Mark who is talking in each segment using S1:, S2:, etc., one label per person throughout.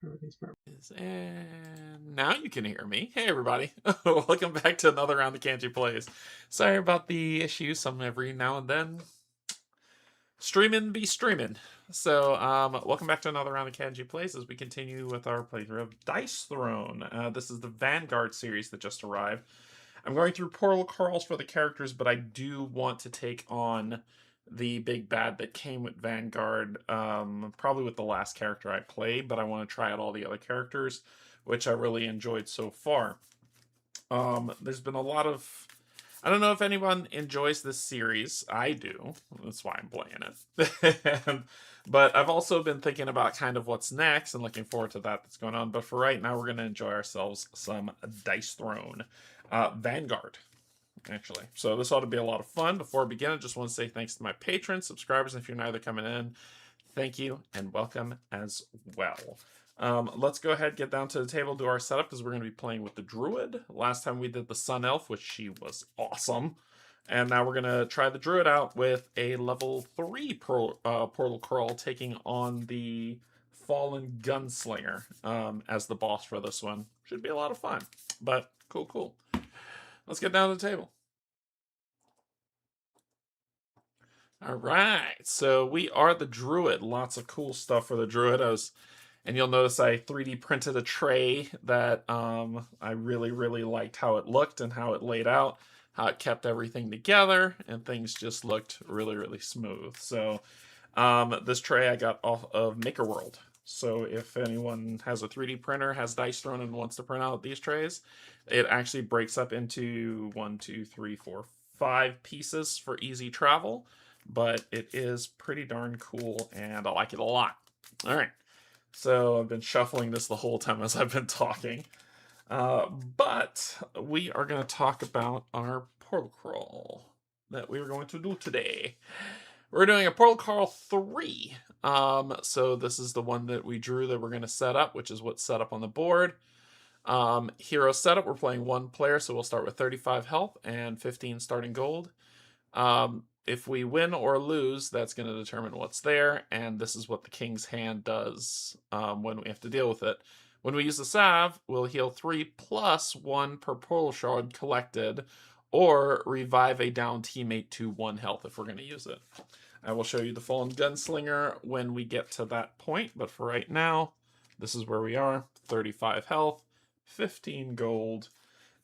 S1: And now you can hear me. Hey, everybody. Welcome back to another round of Canje Plays. Sorry about the issues. Some every now and then. Streaming be streaming. So, welcome back to another round of Canje Plays as we continue with our playthrough of Dice Throne. This is the Vanguard series that just arrived. I'm going through portal crawls for the characters, but I do want to take on the big bad that came with Vanguard, probably with the last character I played, but I want to try out all the other characters, which I really enjoyed so far. There's been a lot of... I don't know if anyone enjoys this series. I do. That's why I'm playing it. But I've also been thinking about kind of what's next and looking forward to that's going on. But for right now, we're going to enjoy ourselves some Dice Throne. Vanguard, actually. So this ought to be a lot of fun. Before I begin, I just want to say thanks to my patrons, subscribers, and if you're neither coming in, thank you and welcome as well. Let's go ahead, get down to the table, do our setup, because we're going to be playing with the Druid. Last time we did the Sun Elf, which she was awesome. And now we're going to try the Druid out with a level 3 portal crawl, taking on the Fallen Gunslinger as the boss for this one. Should be a lot of fun, but cool. Let's get down to the table. All right, so we are the Druid. Lots of cool stuff for the Druid. And you'll notice I 3D printed a tray that I really liked how it looked and how it laid out, how it kept everything together, and things just looked really smooth. So this tray I got off of MakerWorld. So if anyone has a 3D printer, has Dice Throne, and wants to print out these trays, it actually breaks up into 1, 2, 3, 4, 5 pieces for easy travel. But it is pretty darn cool, and I like it a lot. All right. So I've been shuffling this the whole time as I've been talking. But we are going to talk about our portal crawl that we are going to do today. We're doing a portal crawl 3. So this is the one that we drew that we're going to set up, which is what's set up on the board. Hero setup, we're playing 1 player, so we'll start with 35 health and 15 starting gold. If we win or lose, that's going to determine what's there, and this is what the King's Hand does when we have to deal with it. When we use the salve, we'll heal 3 plus 1 per portal shard collected, or revive a down teammate to 1 health if we're going to use it. I will show you the Fallen Gunslinger when we get to that point, but for right now, this is where we are. 35 health, 15 gold,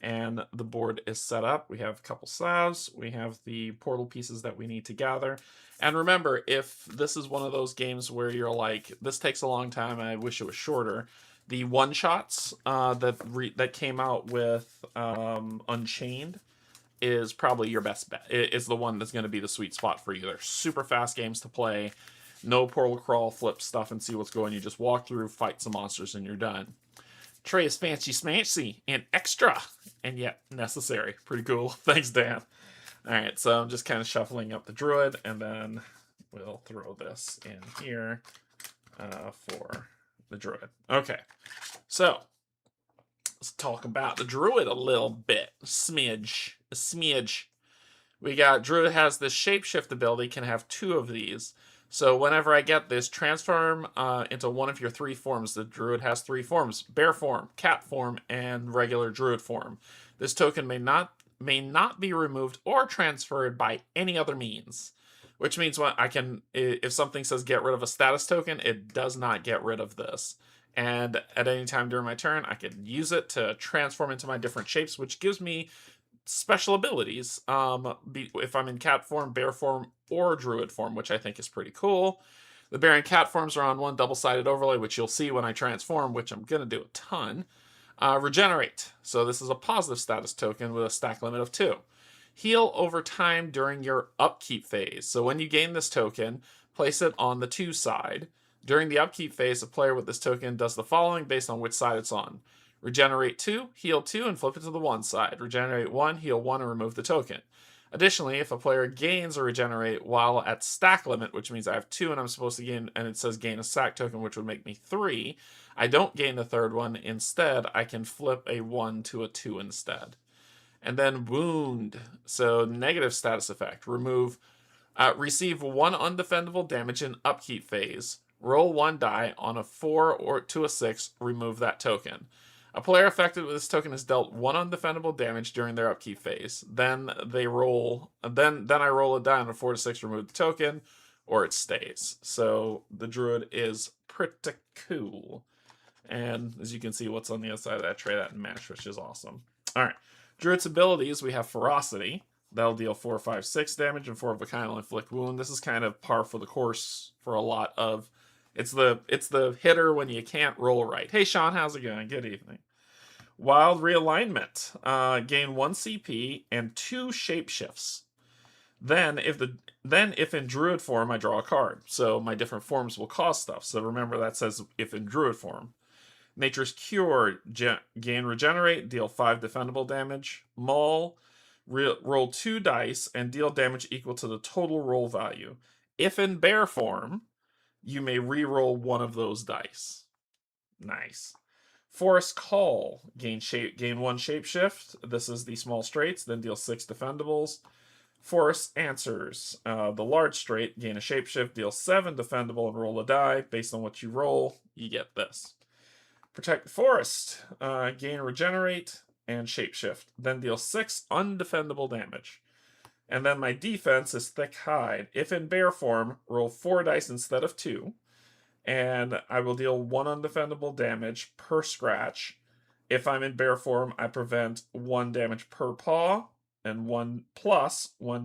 S1: and the board is set up. We have a couple salves. We have the portal pieces that we need to gather. And remember, if this is one of those games where you're like, this takes a long time, I wish it was shorter, the one-shots that came out with Unchained is probably your best bet. It's the one that's going to be the sweet spot for you. They're super fast games to play. No portal crawl, flip stuff, and see what's going. You just walk through, fight some monsters, and you're done. Tray is fancy smancy and extra, and yet necessary. Pretty cool. Thanks, Dan. Alright, so I'm just kind of shuffling up the Druid, and then we'll throw this in here for the Druid. Okay, so let's talk about the Druid a little bit. A smidge. We got Druid has this shapeshift ability, can have 2 of these. So whenever I get this, transform into one of your 3 forms. The Druid has 3 forms: bear form, cat form, and regular Druid form. This token may not be removed or transferred by any other means. Which means when if something says get rid of a status token, it does not get rid of this. And at any time during my turn, I can use it to transform into my different shapes, which gives me special abilities if I'm in cat form, bear form, or Druid form, which I think is pretty cool. The bear and cat forms are on one double-sided overlay, which you'll see when I transform, which I'm going to do a ton. Regenerate. So this is a positive status token with a stack limit of 2. Heal over time during your upkeep phase. So when you gain this token, place it on the 2 side. During the upkeep phase, a player with this token does the following based on which side it's on. Regenerate 2, heal 2, and flip it to the 1 side. Regenerate 1, heal 1, and remove the token. Additionally, if a player gains a regenerate while at stack limit, which means I have 2 and I'm supposed to gain, and it says gain a stack token, which would make me 3, I don't gain the 3rd one. Instead, I can flip a 1 to a 2 instead. And then wound. So negative status effect. Receive 1 undefendable damage in upkeep phase. Roll 1 die. On a 4 or to a 6, remove that token. A player affected with this token is dealt 1 undefendable damage during their upkeep phase. Then I roll a die on a 4 to 6, remove the token, or it stays. So the Druid is pretty cool. And as you can see, what's on the other side of that tray, that mesh, which is awesome. All right. Druid's abilities, we have Ferocity. That'll deal 4, 5, 6 damage, and 4 of a kind will inflict wound. This is kind of par for the course for a lot of... It's the hitter when you can't roll right. Hey, Sean, how's it going? Good evening. Wild Realignment. Gain 1 CP and 2 shapeshifts. Then if in Druid form, I draw a card. So my different forms will cause stuff. So remember that says if in Druid form. Nature's Cure, gain Regenerate, deal 5 defendable damage. Maul, roll 2 dice and deal damage equal to the total roll value. If in Bear form, you may re-roll 1 of those dice. Nice. Forest Call, gain 1 Shapeshift. This is the small straights, then deal 6 defendables. Forest Answers, the large straight, gain a Shapeshift, deal 7 defendable, and roll a die. Based on what you roll, you get this. Protect the Forest, gain Regenerate and Shapeshift, then deal 6 undefendable damage. And then my defense is Thick Hide. If in Bear form, roll 4 dice instead of 2, and I will deal 1 undefendable damage per scratch. If I'm in Bear form, I prevent 1 damage per paw, and 1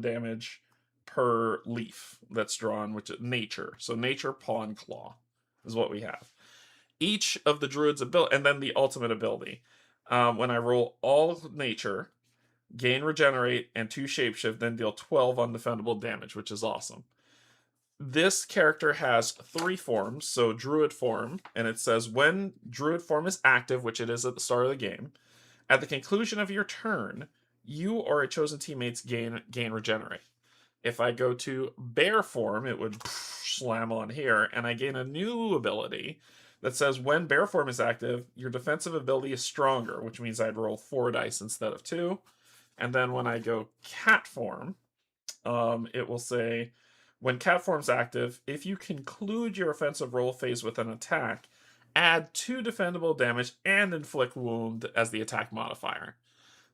S1: damage per leaf that's drawn, which is Nature. So Nature, Paw, and Claw is what we have. Each of the Druid's ability, and then the ultimate ability. When I roll all Nature, gain Regenerate and 2 Shapeshift, then deal 12 undefendable damage, which is awesome. This character has 3 forms, so Druid form, and it says when Druid form is active, which it is at the start of the game, at the conclusion of your turn, you or a chosen teammates gain Regenerate. If I go to Bear form, it would slam on here, and I gain a new ability that says when Bear form is active, your defensive ability is stronger, which means I'd roll 4 dice instead of 2. And then when I go Cat form, it will say, when Cat form's active, if you conclude your offensive roll phase with an attack, add 2 defendable damage and inflict wound as the attack modifier.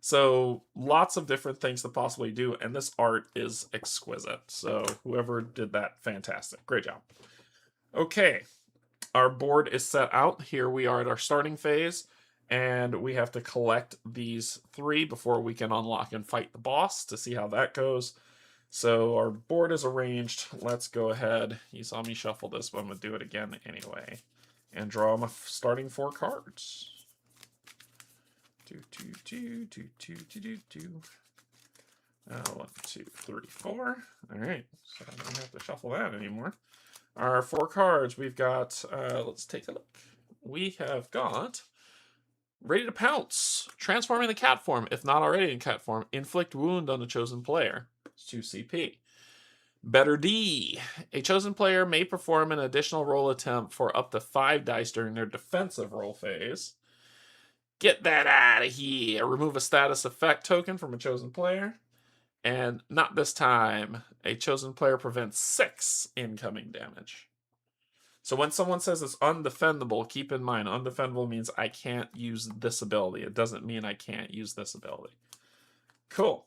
S1: So lots of different things to possibly do, and this art is exquisite. So whoever did that, fantastic. Great job. Okay, our board is set out. Here we are at our starting phase, and we have to collect these 3 before we can unlock and fight the boss to see how that goes. So our board is arranged. Let's go ahead. You saw me shuffle this, but I'm going to do it again anyway. And draw my starting 4 cards. 1, 2, 3, 4. All right, so I don't have to shuffle that anymore. Our 4 cards, we've got, let's take a look. We have got Ready to Pounce, transforming the cat form, if not already in cat form, inflict wound on the chosen player. It's 2 CP. Better D, a chosen player may perform an additional roll attempt for up to 5 dice during their defensive roll phase. Get that out of here. Remove a status effect token from a chosen player. And not this time. A chosen player prevents 6 incoming damage. So when someone says it's undefendable, keep in mind, undefendable means I can't use this ability. It doesn't mean I can't use this ability. Cool.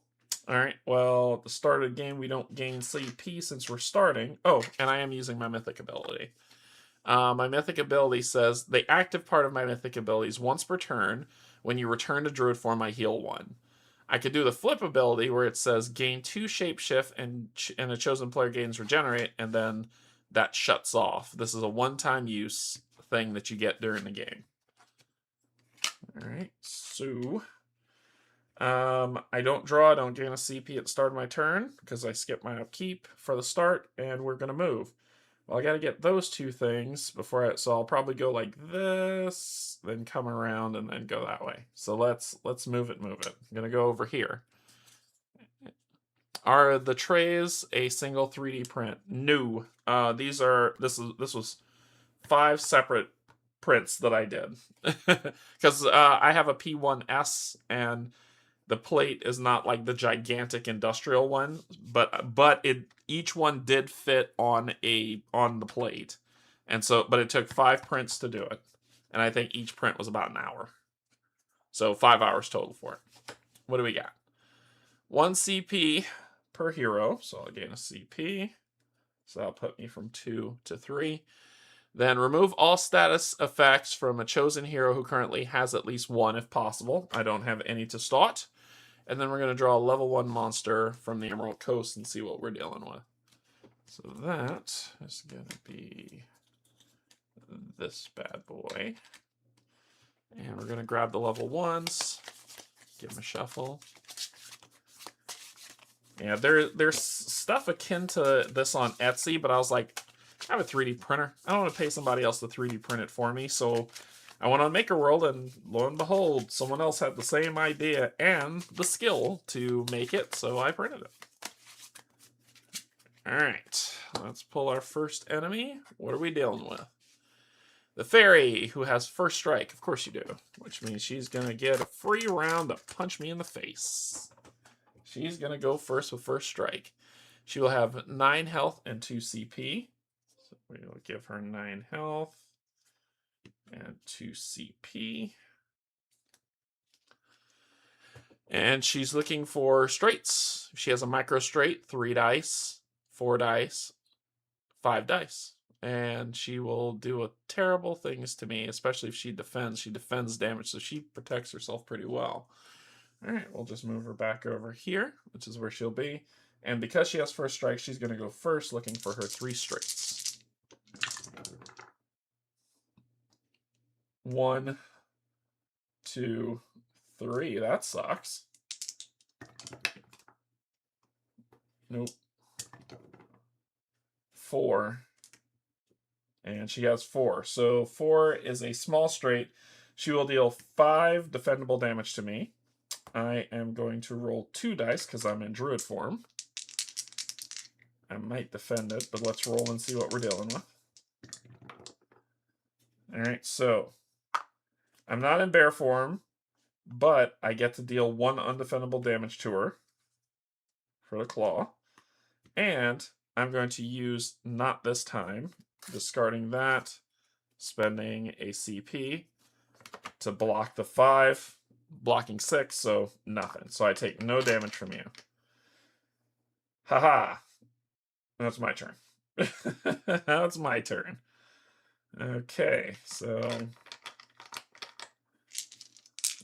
S1: All right, well, at the start of the game, we don't gain CP since we're starting. Oh, and I am using my Mythic ability. My Mythic ability says, the active part of my Mythic ability is once per turn. When you return to Druid form, I heal 1. I could do the flip ability where it says, gain 2 Shapeshift and a chosen player gains Regenerate, and then that shuts off. This is a one-time use thing that you get during the game. All right, so I don't draw, I don't gain a CP at the start of my turn because I skip my upkeep for the start, and we're going to move. Well, I got to get those 2 things before so I'll probably go like this, then come around, and then go that way. So let's move it. I'm going to go over here. Are the trays a single 3D print? No. This was 5 separate prints that I did. Because I have a P1S, and the plate is not like the gigantic industrial one, but each one did fit on the plate, And so, but it took 5 prints to do it. And I think each print was about an hour. So 5 hours total for it. What do we got? 1 CP per hero. So I'll gain a CP. So that'll put me from 2 to 3. Then remove all status effects from a chosen hero who currently has at least 1 if possible. I don't have any to start. And then we're going to draw a level 1 monster from the Emerald Coast and see what we're dealing with. So that is going to be this bad boy. And we're going to grab the level 1s, give them a shuffle. Yeah, there's stuff akin to this on Etsy, but I was like, I have a 3D printer. I don't want to pay somebody else to 3D print it for me, so I went on Maker World, and lo and behold, someone else had the same idea and the skill to make it, so I printed it. Alright, let's pull our first enemy. What are we dealing with? The fairy, who has first strike. Of course you do. Which means she's going to get a free round to punch me in the face. She's going to go first with first strike. She will have 9 health and 2 CP. So we'll give her 9 health and 2 CP. And she's looking for straights. If she has a micro straight, 3 dice, 4 dice, 5 dice. And she will do terrible things to me, especially if she defends. She defends damage, so she protects herself pretty well. All right, we'll just move her back over here, which is where she'll be. And because she has first strike, she's going to go first, looking for her 3 straights. 1, 2, 3. That sucks. Nope. 4. And she has 4. So 4 is a small straight. She will deal 5 defendable damage to me. I am going to roll 2 dice because I'm in Druid form. I might defend it, but let's roll and see what we're dealing with. Alright, so I'm not in bear form, but I get to deal 1 undefendable damage to her for the claw. And I'm going to use, not this time, discarding that, spending a CP to block the 5, blocking 6, so nothing. So I take no damage from you. Haha. That's my turn. That's my turn. Okay, so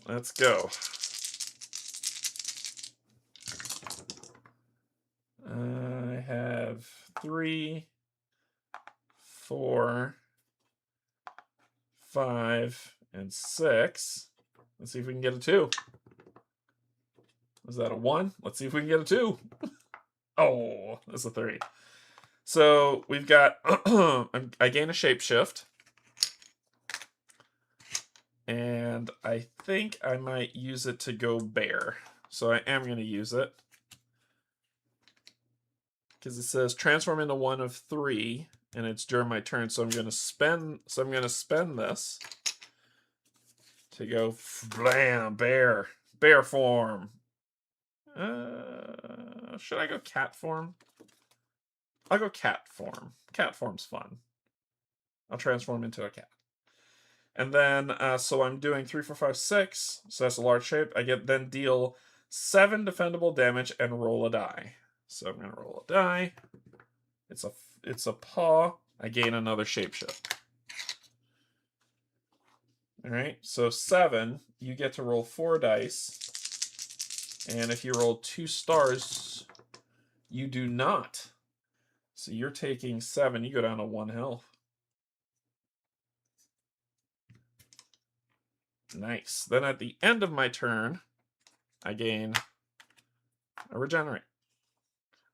S1: let's go. I have 3, 4, 5, and 6. Let's see if we can get a 2. Was that a 1? Let's see if we can get a 2. Oh, that's a 3. So we've got, I gain a shapeshift. And I think I might use it to go bear. So I am going to use it. Because it says transform into 1 of 3, and it's during my turn, so I'm going to spend this to go blam, bear form. Should I go cat form? I'll go cat form. Cat form's fun. I'll transform into a cat. And then, so I'm doing 3, 4, 5, 6. So that's a large shape. I get then deal 7 defendable damage and roll a die. So I'm gonna roll a die. It's a paw. I gain another shapeshift. All right. So 7. You get to roll 4 dice. And if you roll 2 stars, you do not. So you're taking 7. You go down to 1 health. Nice. Then at the end of my turn, I gain a regenerate.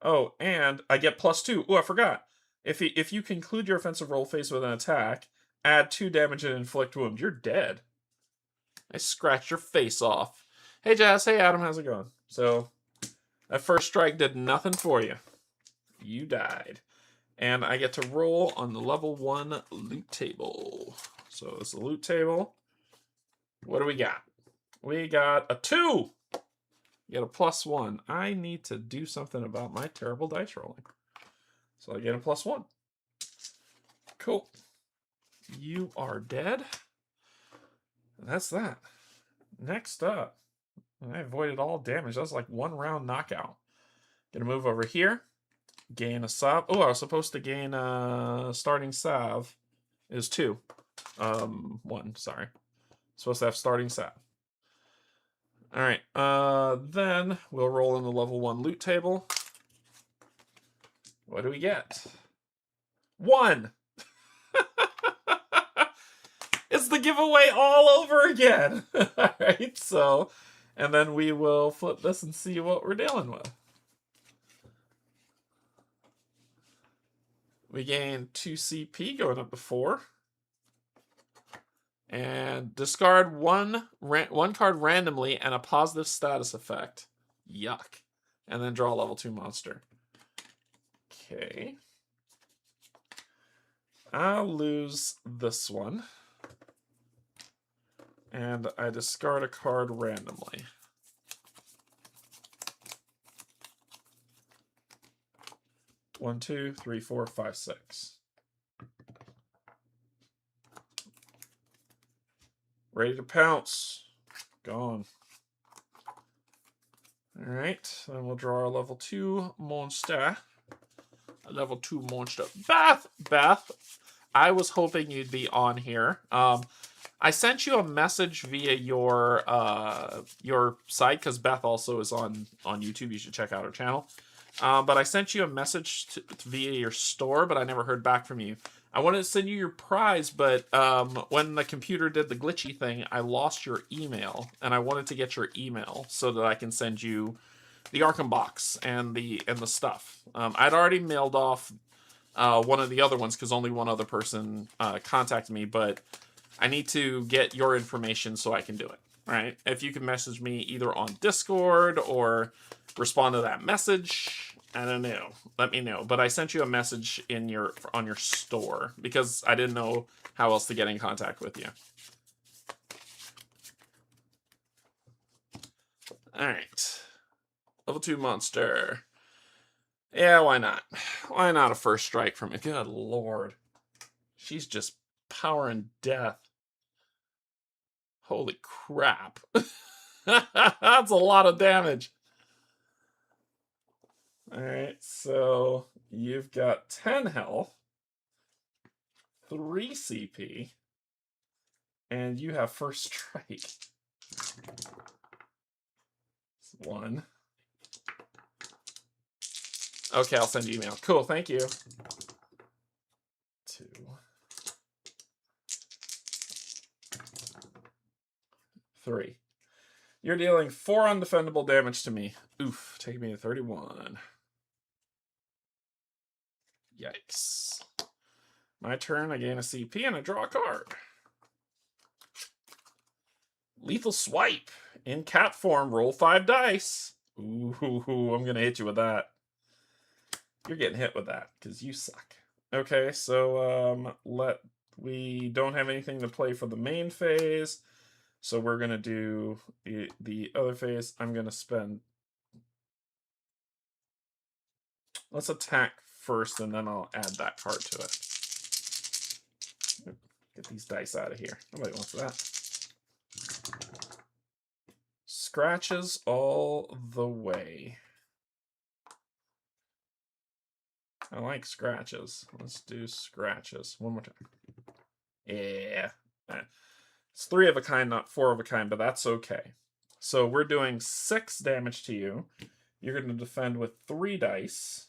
S1: Oh, and I get +2. Oh, I forgot. If you conclude your offensive roll phase with an attack, add 2 damage and inflict wound. You're dead. I scratched your face off. Hey, Jazz. Hey, Adam. How's it going? So, that first strike did nothing for you. You died. And I get to roll on the level 1 loot table. So, this is the loot table. What do we got? We got a 2. You get a +1. I need to do something about my terrible dice rolling. So I get a +1. Cool. You are dead. And that's that. Next up, I avoided all damage. That was like 1 round knockout. Gonna move over here. Gain a salve. Oh, I was supposed to gain starting salve. Is 2. 1, sorry. Supposed to have starting salve. Alright, then we'll roll in the level 1 loot table. What do we get? 1! It's the giveaway all over again! Alright, so, and then we will flip this and see what we're dealing with. We gain 2 CP going up to 4. And discard one card randomly and a positive status effect. Yuck. And then draw a level 2 monster. Okay. I'll lose this one. And I discard a card randomly. One, 2, 3, 4, 5, 6. Ready to pounce. Gone. Alright, then we'll draw our level 2 monster. A level 2 monster. Beth, I was hoping you'd be on here. I sent you a message via your site, because Beth also is on YouTube. You should check out her channel. But I sent you a message via your store, but I never heard back from you. I wanted to send you your prize, but when the computer did the glitchy thing, I lost your email, and I wanted to get your email so that I can send you the Arkham box and the stuff. I'd already mailed off one of the other ones because only one other person contacted me, but I need to get your information so I can do it. Right? If you can message me either on Discord or respond to that message, I don't know. Let me know. But I sent you a message on your store because I didn't know how else to get in contact with you. All right. Level 2 monster. Yeah, why not? Why not a first strike from it? Good lord. She's just power and death. Holy crap. That's a lot of damage. Alright, so you've got 10 health, 3 CP, and you have first strike. 1. Okay, I'll send you email. Cool, thank you. 2. 3. You're dealing 4 undefendable damage to me. Oof, taking me to 31. Yikes. My turn, I gain a CP and I draw a card. Lethal Swipe. In cat form, roll 5 dice. Ooh, I'm going to hit you with that. You're getting hit with that, because you suck. Okay, so we don't have anything to play for the main phase. So we're going to do the other phase. I'm going to spend... Let's attack first, and then I'll add that card to it. Get these dice out of here. Nobody wants that. Scratches all the way. I like scratches. Let's do scratches. One more time. Yeah. It's 3 of a kind, not 4 of a kind, but that's okay. So we're doing 6 damage to you. You're going to defend with 3 dice.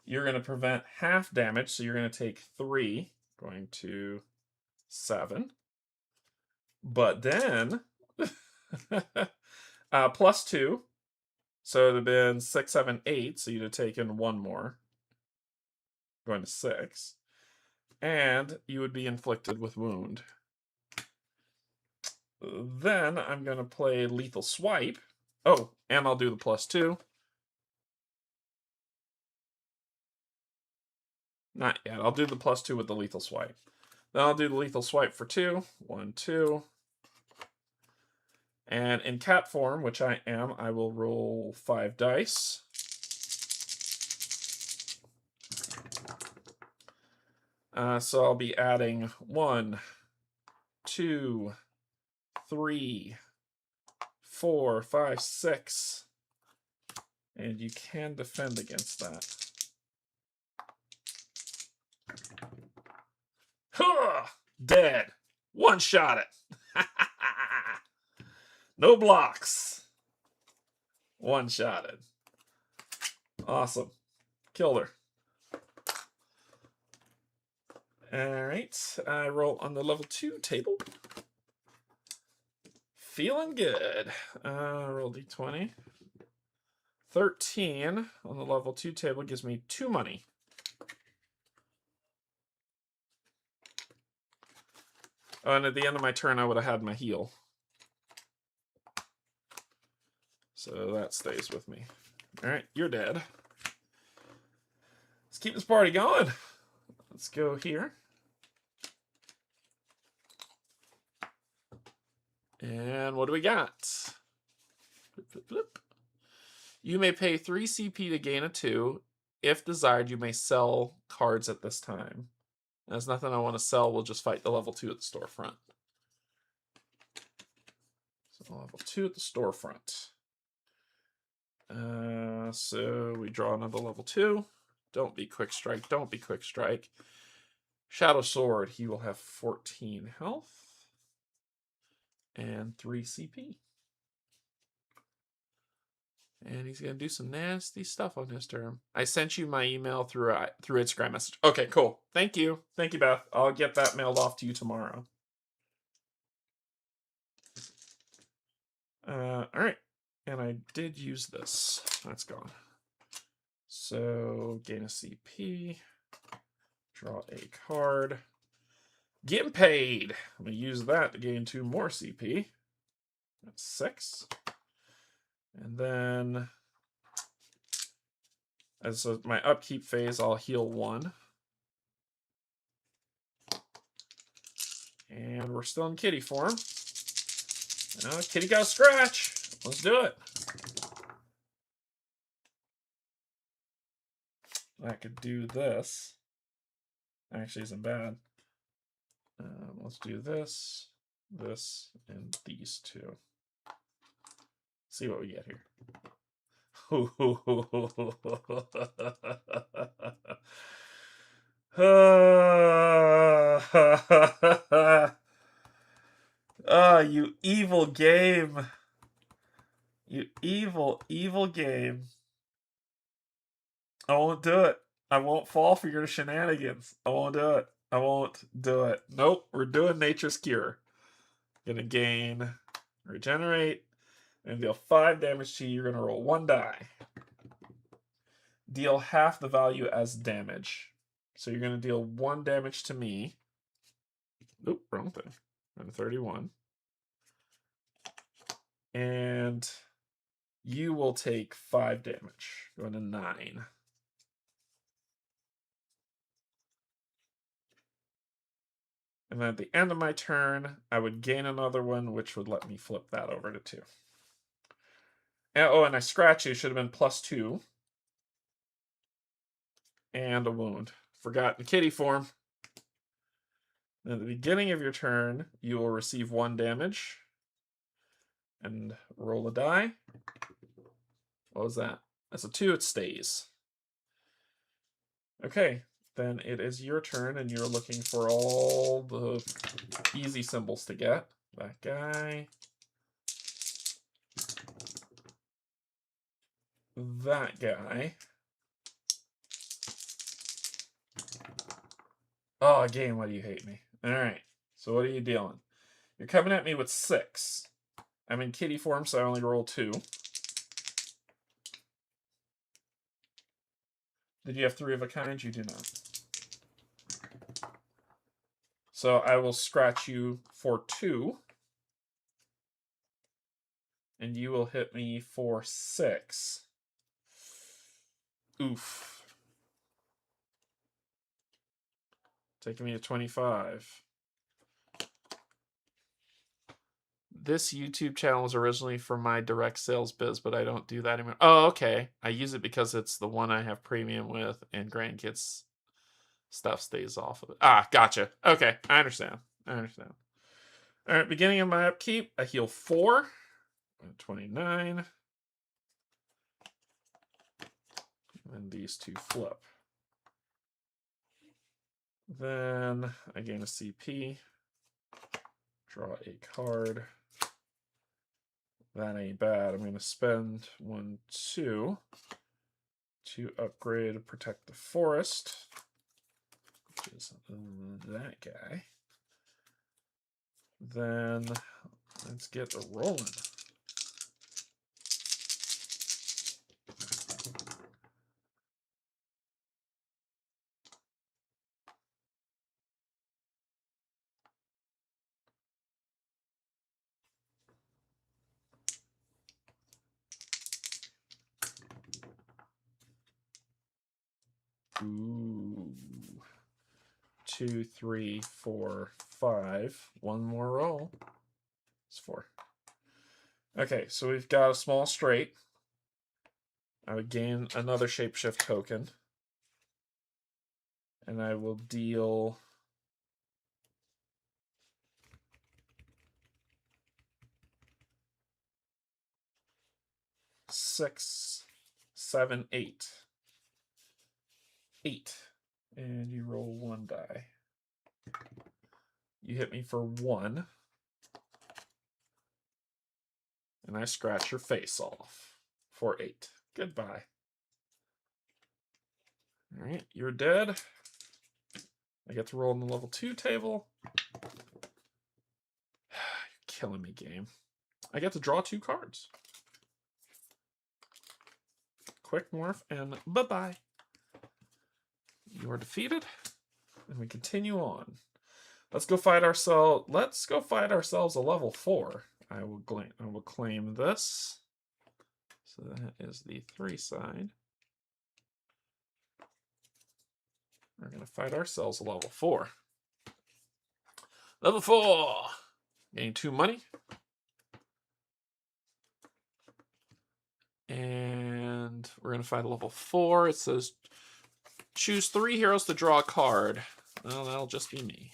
S1: You're going to prevent half damage, so you're going to take 3, going to 7. But then, plus 2, so it would have been 6, 7, 8, so you'd have taken 1 more, going to 6. And you would be inflicted with wound. Then I'm going to play Lethal Swipe. Oh, and I'll do the plus 2. Not yet. I'll do the plus 2 with the Lethal Swipe. Then I'll do the Lethal Swipe for 2. 1, 2. And in cat form, which I am, I will roll 5 dice. So I'll be adding 1, 2, 3, 4, 5, 6. And you can defend against that. Huh! Dead. One-shot it. No blocks. One-shotted. Awesome. Killed her. Alright. I roll on the level 2 table. Feeling good. Roll d20. 13 on the level 2 table gives me 2 money. Oh, and at the end of my turn, I would have had my heal. So that stays with me. All right, you're dead. Let's keep this party going. Let's go here. And what do we got? Flip, flip, flip. You may pay 3 CP to gain a 2. If desired, you may sell cards at this time. There's nothing I want to sell. We'll just fight the level 2 at the storefront. So level 2 at the storefront. So we draw another level 2. Don't be quick strike. Don't be quick strike. Shadow Sword. He will have 14 health and 3 CP. And he's going to do some nasty stuff on his turn. I sent you my email through Instagram message. Okay, cool. Thank you. Thank you, Beth. I'll get that mailed off to you tomorrow. All right. And I did use this. That's gone. So, gain a CP. Draw a card. Getting paid. I'm going to use that to gain 2 more CP. That's 6. And then, as my upkeep phase, I'll heal 1. And we're still in kitty form. Kitty got a scratch. Let's do it. I could do this. Actually, isn't bad. Let's do this, this, and these 2. See what we get here. You evil game. You evil, evil game. I won't do it. I won't fall for your shenanigans. I won't do it. I won't do it. Nope, we're doing Nature's Cure. Gonna gain, regenerate, and deal 5 damage to you. You're gonna roll 1 die. Deal half the value as damage. So you're gonna deal 1 damage to me. Oop, wrong thing. I'm 31. And you will take 5 damage. Going to 9. And then at the end of my turn, I would gain another one, which would let me flip that over to 2. And, oh, and I scratch you. Should have been +2. And a wound. Forgot in kitty form. At the beginning of your turn, you will receive 1 damage. And roll a die. What was that? That's a 2. It stays. Okay. Then it is your turn, and you're looking for all the easy symbols to get. That guy. That guy. Oh, game, why do you hate me? Alright, so what are you dealing? You're coming at me with 6. I'm in kitty form, so I only roll 2. Did you have 3 of a kind? You do not. So I will scratch you for 2. And you will hit me for 6. Oof. Taking me to 25. This YouTube channel was originally for my direct sales biz, but I don't do that anymore. Oh, okay. I use it because it's the one I have premium with, and grandkids stuff stays off of it. Ah, gotcha. Okay, I understand. All right, beginning of my upkeep, I heal 4. 29. And these two flip. Then I gain a CP. Draw a card. That ain't bad. I'm going to spend 1, 2 to upgrade Protect the Forest, which is that guy. Then let's get a rolling. Ooh. 2, 3, 4, 5. One more roll. It's 4. Okay, so we've got a small straight. I would gain another shapeshift token. And I will deal 6, 7, 8. 8. And you roll 1 die. You hit me for 1. And I scratch your face off for 8. Goodbye. All right, you're dead. I get to roll in the level 2 table. You're killing me, game. I get to draw 2 cards. Quick morph and bye-bye. You are defeated. And we continue on. Let's go fight ourselves. Let's go fight ourselves a level 4. I will claim this. So that is the 3 side. We're going to fight ourselves a level 4. Level 4. Gain 2 money. And we're going to fight a level 4. It says choose 3 heroes to draw a card. Well, that'll just be me.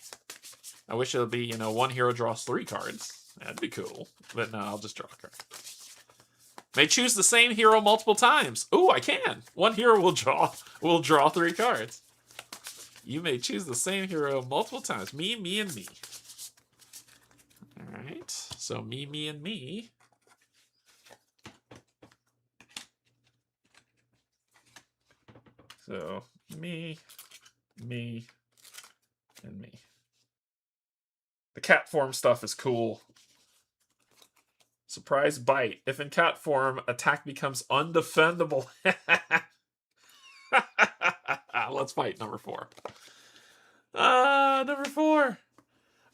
S1: I wish it would be, 1 hero draws 3 cards. That'd be cool. But no, I'll just draw a card. May choose the same hero multiple times. Ooh, I can. 1 hero will draw 3 cards. You may choose the same hero multiple times. Me, and me. All right. So me, and me. So me, and me. The cat form stuff is cool. Surprise bite. If in cat form, attack becomes undefendable. Let's fight number 4. Number 4.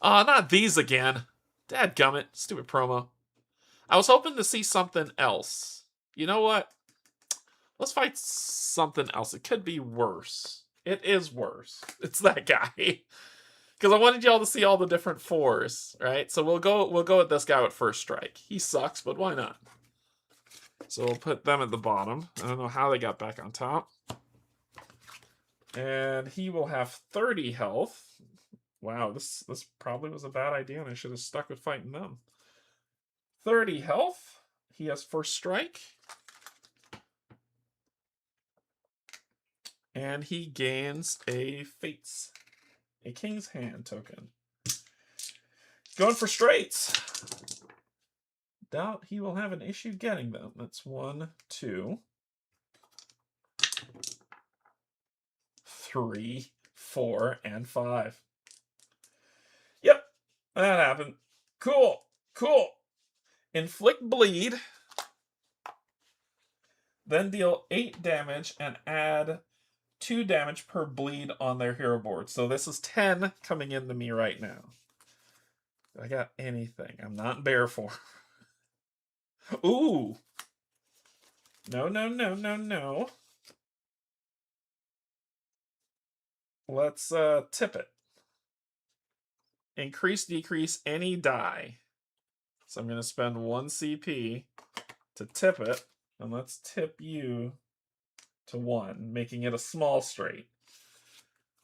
S1: Not these again. Dadgummit. Stupid promo. I was hoping to see something else. You know what? Let's fight something else. It could be worse. It is worse. It's that guy. Because I wanted y'all to see all the different 4s, right? So we'll go with this guy with first strike. He sucks, but why not? So we'll put them at the bottom. I don't know how they got back on top. And he will have 30 health. Wow, this probably was a bad idea, and I should have stuck with fighting them. 30 health. He has first strike. And he gains a Fates. A King's Hand token. Going for straights. Doubt he will have an issue getting them. That's 1, 2, 3, 4, and 5. Yep, that happened. Cool. Inflict bleed. Then deal 8 damage and add 2 damage per bleed on their hero board. So this is 10 coming into me right now. Do I got anything? I'm not in bear form. Ooh. No. Let's tip it. Increase, decrease any die. So I'm going to spend 1 CP to tip it. And let's tip you to 1, making it a small straight.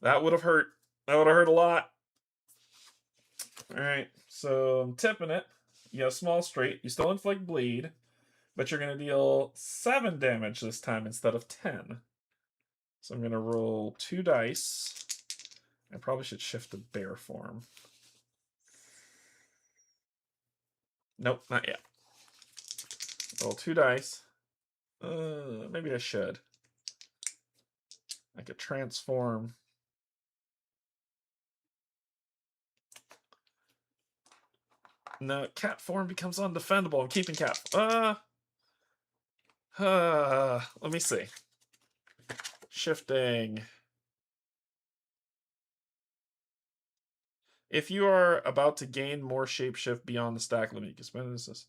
S1: That would have hurt. That would have hurt a lot. Alright, so I'm tipping it. You got a small straight. You still inflict bleed, but you're going to deal 7 damage this time instead of 10. So I'm going to roll 2 dice. I probably should shift to bear form. Nope, not yet. Roll 2 dice. Maybe I should. I could transform. No, cat form becomes undefendable. I'm keeping cat. Let me see. Shifting. If you are about to gain more shapeshift beyond the stack limit, you can spend this.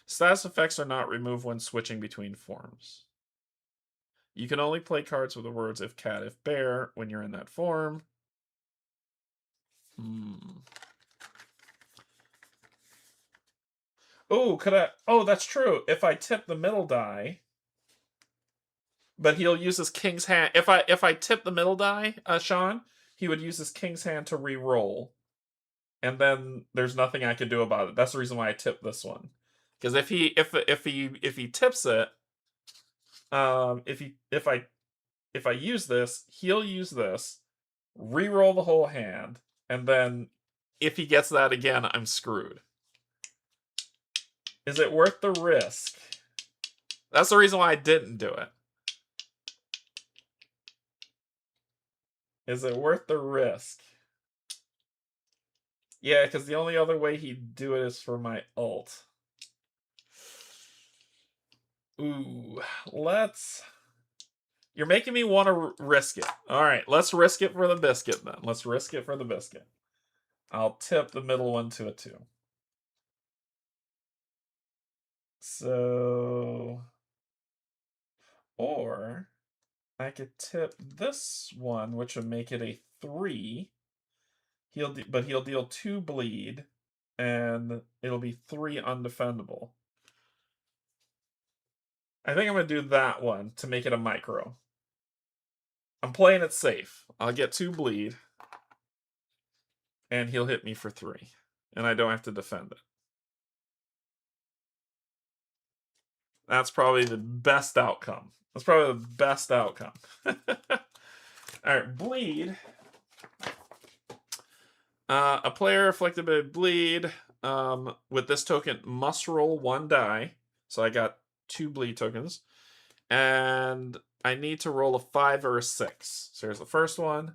S1: Status effects are not removed when switching between forms. You can only play cards with the words if cat, if bear when you're in that form. Oh, could I? Oh, that's true. If I tip the middle die, but he'll use his king's hand. If I tip the middle die, Sean, he would use his king's hand to re-roll, and then there's nothing I could do about it. That's the reason why I tipped this one. Because if he tips it, if I use this, he'll use this, re-roll the whole hand, and then if he gets that again, I'm screwed. Is it worth the risk? That's the reason why I didn't do it. Is it worth the risk? Yeah, because the only other way he'd do it is for my ult. Ooh, let's... You're making me want to risk it. All right, let's risk it for the biscuit then. Let's risk it for the biscuit. I'll tip the middle one to a 2. So... Or I could tip this one, which would make it a 3. But he'll deal 2 bleed, and it'll be 3 undefendable. I think I'm going to do that one to make it a micro. I'm playing it safe. I'll get 2 bleed, and he'll hit me for 3. And I don't have to defend it. That's probably the best outcome. That's probably the best outcome. Alright, bleed. A player afflicted by bleed with this token must roll 1 die. So I got 2 bleed tokens. And I need to roll a 5 or a 6. So here's the first one.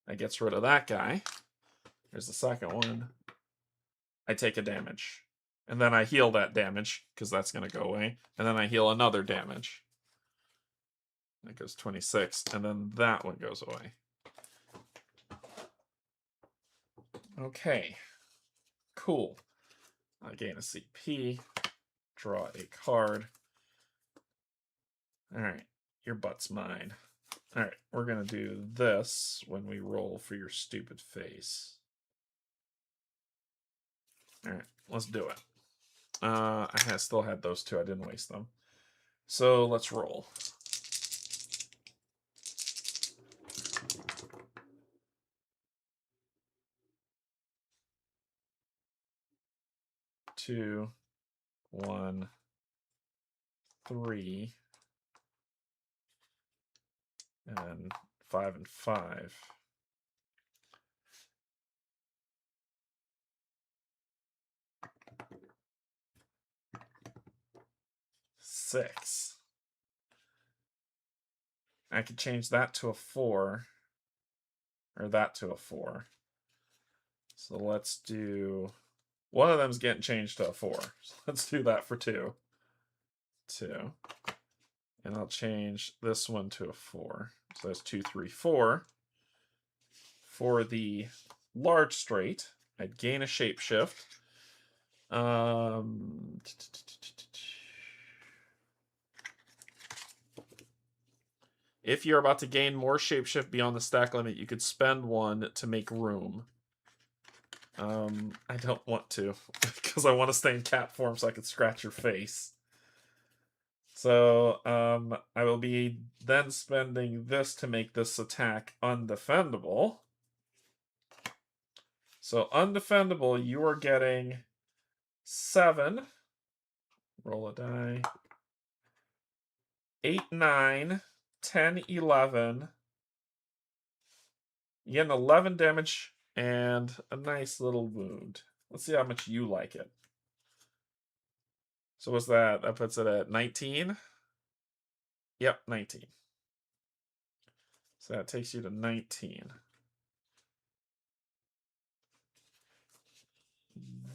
S1: That gets rid of that guy. Here's the second one. I take a damage. And then I heal that damage, because that's going to go away. And then I heal another damage. That goes 26. And then that one goes away. Okay. Cool. I gain a CP. Draw a card. Alright. Your butt's mine. Alright. We're going to do this when we roll for your stupid face. Alright. Let's do it. I still had those 2. I didn't waste them. So let's roll. Two, 1, 3, and 5 and 5. Six. I could change that to a 4, or that to a 4. So let's do... One of them's getting changed to a 4. So let's do that for 2. 2. And I'll change this one to a 4. So that's 2, 3, 4. For the large straight, I'd gain a shapeshift. If you're about to gain more shapeshift beyond the stack limit, you could spend 1 to make room. I don't want to, because I want to stay in cat form so I can scratch your face. So I will be then spending this to make this attack undefendable. So undefendable, you are getting 7. Roll a die. 8, 9, 10, 11. You get an 11 damage and a nice little wound. Let's see how much you like it. So what's that? That puts it at 19. Yep, 19. So that takes you to 19.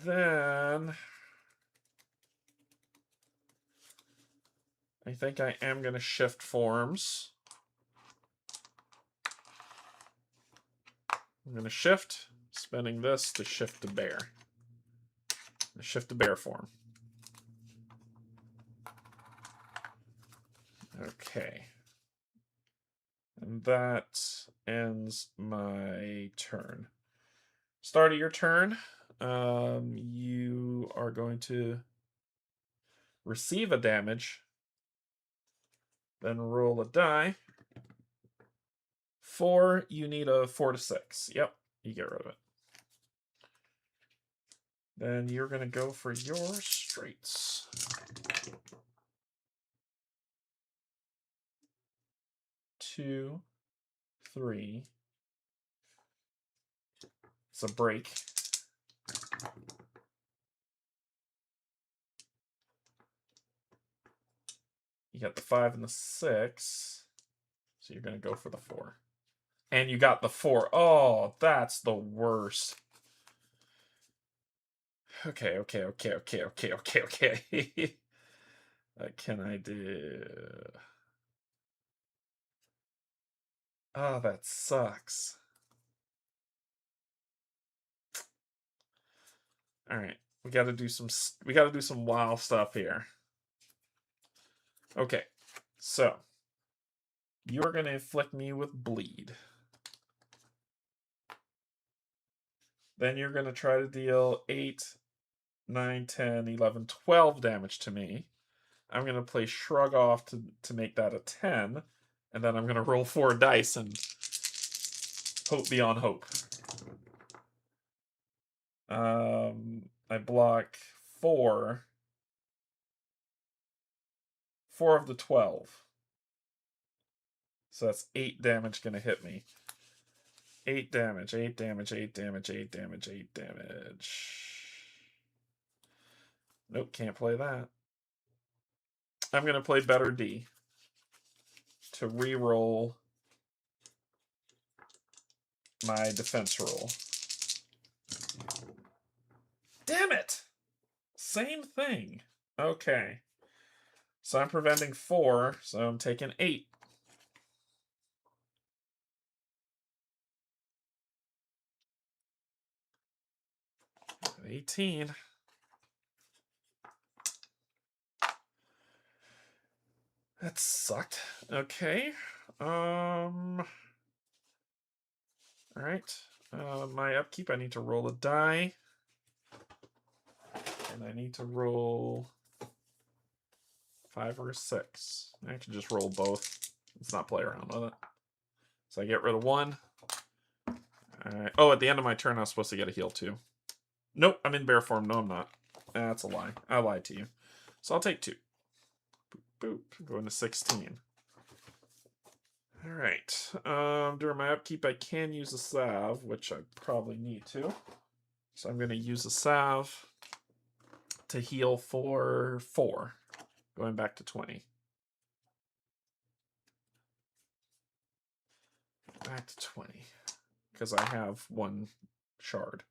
S1: Then I think I am going to shift forms. I'm going to shift, spending this to shift to bear. Shift to bear form. Okay. And that ends my turn. Start of your turn, you are going to receive a damage, then roll a die. 4, you need a 4 to 6. Yep, you get rid of it. Then you're going to go for your straights. 2, 3. It's a break. You got the 5 and the 6. So you're going to go for the 4. And you got the 4. Oh, that's the worst. Okay. What can I do? Oh, that sucks. All right, we got to do some wild stuff here. Okay, so you're gonna inflict me with bleed. Then you're gonna try to deal 8, 9, 10, 11, 12 damage to me. I'm gonna play Shrug Off to make that a 10, and then I'm gonna roll 4 dice and hope beyond hope. I block 4 of the 12. So that's 8 damage gonna hit me. 8 damage, 8 damage, 8 damage, 8 damage, 8 damage. Nope, can't play that. I'm gonna play Better D to re-roll my defense roll. Damn it! Same thing. Okay. So I'm preventing 4, so I'm taking 8. 18. That sucked. Okay. All right. My upkeep, I need to roll a die. And I need to roll 5 or 6. I can just roll both. Let's not play around with it. So I get rid of 1. Alright. Oh, at the end of my turn, I was supposed to get a heal too. Nope, I'm in bear form. No, I'm not. That's a lie. I lied to you. So I'll take 2. Boop, boop. Going to 16. Alright. During my upkeep, I can use a salve, which I probably need to. So I'm going to use a salve to heal for 4. Going back to 20. Back to 20. Because I have 1 shard.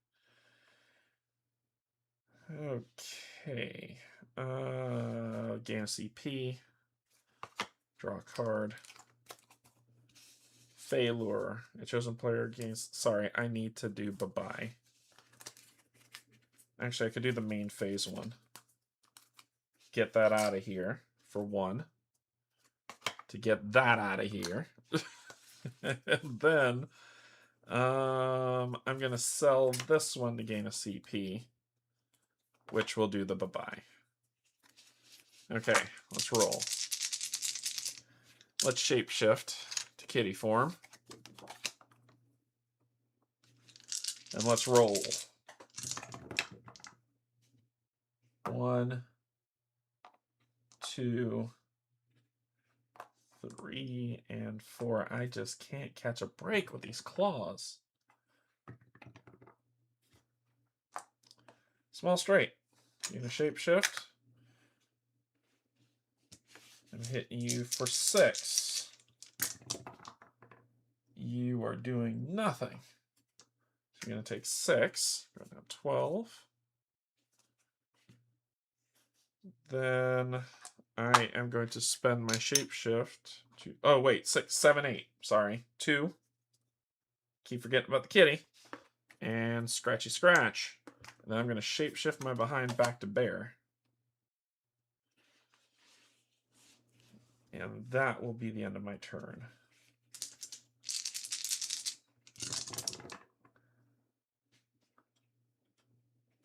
S1: Okay. Gain a CP. Draw a card. Failure. A chosen player gains... Sorry, I need to do bye-bye. Actually, I could do the main phase one. Get that out of here for 1. To get that out of here. And then I'm going to sell this one to gain a CP, which will do the bye-bye. Okay, let's roll. Let's shapeshift to kitty form. And let's roll. 1, 2, 3, and 4. I just can't catch a break with these claws. Small straight. You're gonna shapeshift. I'm hitting you for 6. You are doing nothing. So you're gonna take 6. Go down 12. Then I am going to spend my shapeshift to. Oh wait, 6, 7, 8. Sorry, 2. Keep forgetting about the kitty. And scratchy scratch. And then I'm going to shapeshift my behind back to bear. And that will be the end of my turn.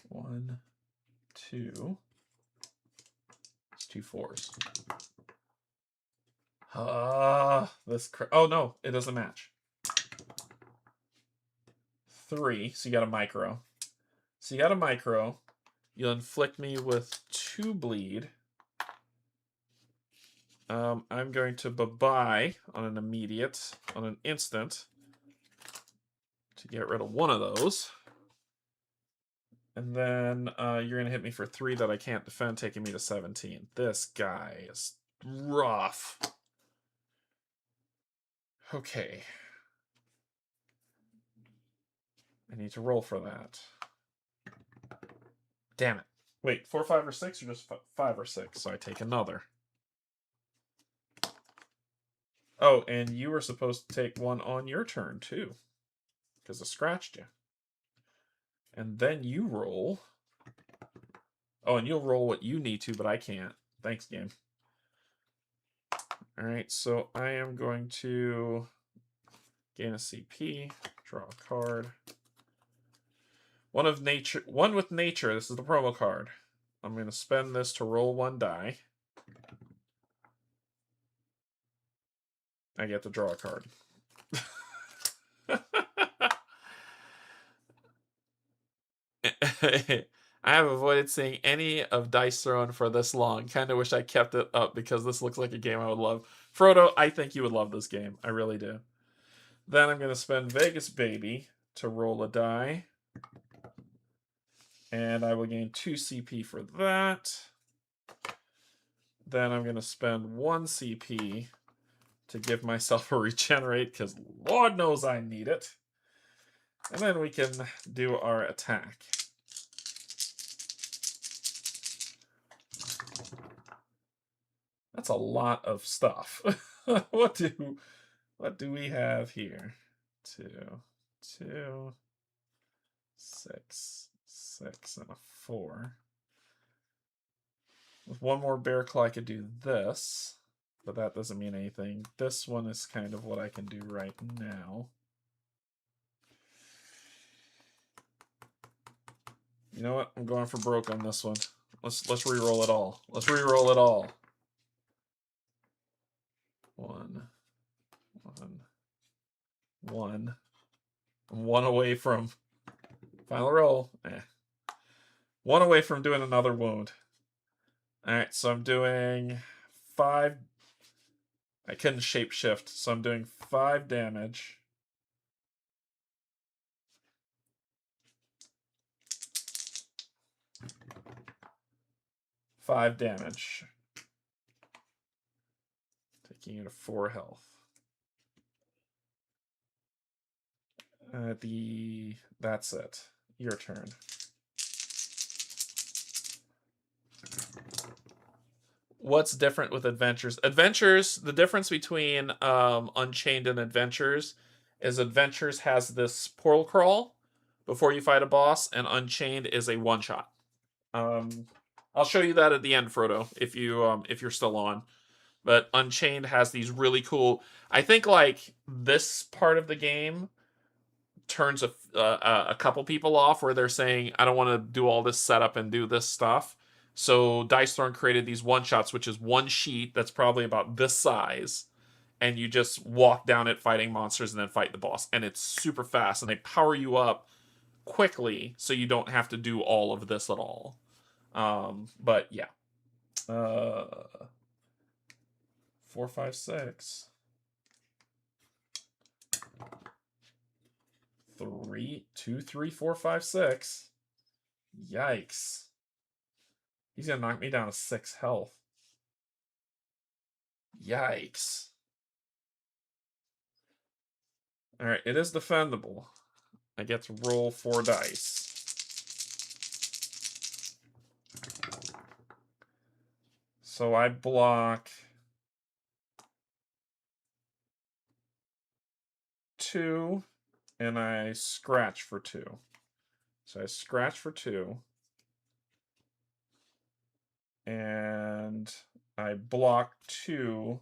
S1: One, 2. It's 2 4s. Oh no, it doesn't match. 3, so you got a micro. So you got a micro. You'll inflict me with 2 bleed. I'm going to bye-bye on an immediate, on an instant, to get rid of one of those. And then you're going to hit me for 3 that I can't defend, taking me to 17. This guy is rough. Okay. I need to roll for that. Damn it. Wait, 4, 5, or 6, or just 5 or 6? So I take another. Oh, and you were supposed to take 1 on your turn, too. Because I scratched you. And then you roll. Oh, and you'll roll what you need to, but I can't. Thanks, game. Alright, so I am going to gain a CP, draw a card. One with nature. This is the promo card. I'm going to spend this to roll 1 die. I get to draw a card. I have avoided seeing any of Dice Throne for this long. Kind of wish I kept it up because this looks like a game I would love. Frodo, I think you would love this game. I really do. Then I'm going to spend Vegas Baby to roll a die. And I will gain 2 CP for that. Then I'm going to spend 1 CP to give myself a regenerate, because Lord knows I need it. And then we can do our attack. That's a lot of stuff. What do we have here? 2, 2, 6, 6, and a 4. With 1 more bear claw, I could do this, but that doesn't mean anything. This one is kind of what I can do right now. You know what? I'm going for broke on this one. Let's re-roll it all. Let's re-roll it all. 1, 1, 1. I'm 1 away from final roll. 1 away from doing another wound. Alright, so I'm doing 5. I couldn't shapeshift, so I'm doing 5 damage. Five damage. Taking you to 4 health. That's it. Your turn. What's different with Adventures? Adventures, the difference between Unchained and Adventures is Adventures has this portal crawl before you fight a boss, and Unchained is a one-shot. I'll show you that at the end, Frodo, if you're still on. But Unchained has these really cool. I think like this part of the game turns a couple people off where they're saying, I don't want to do all this setup and do this stuff. So Dice Throne created these one shots, which is 1 sheet that's probably about this size, and you just walk down it fighting monsters and then fight the boss. And it's super fast, and they power you up quickly so you don't have to do all of this at all. But yeah. 4, 5, 6. 3, 2, 3, 4, 5, 6. Yikes. He's gonna knock me down to 6 health. Yikes. Alright, it is defendable. I get to roll 4 dice. So I block 2, and I scratch for 2. So I scratch for 2. And I block 2.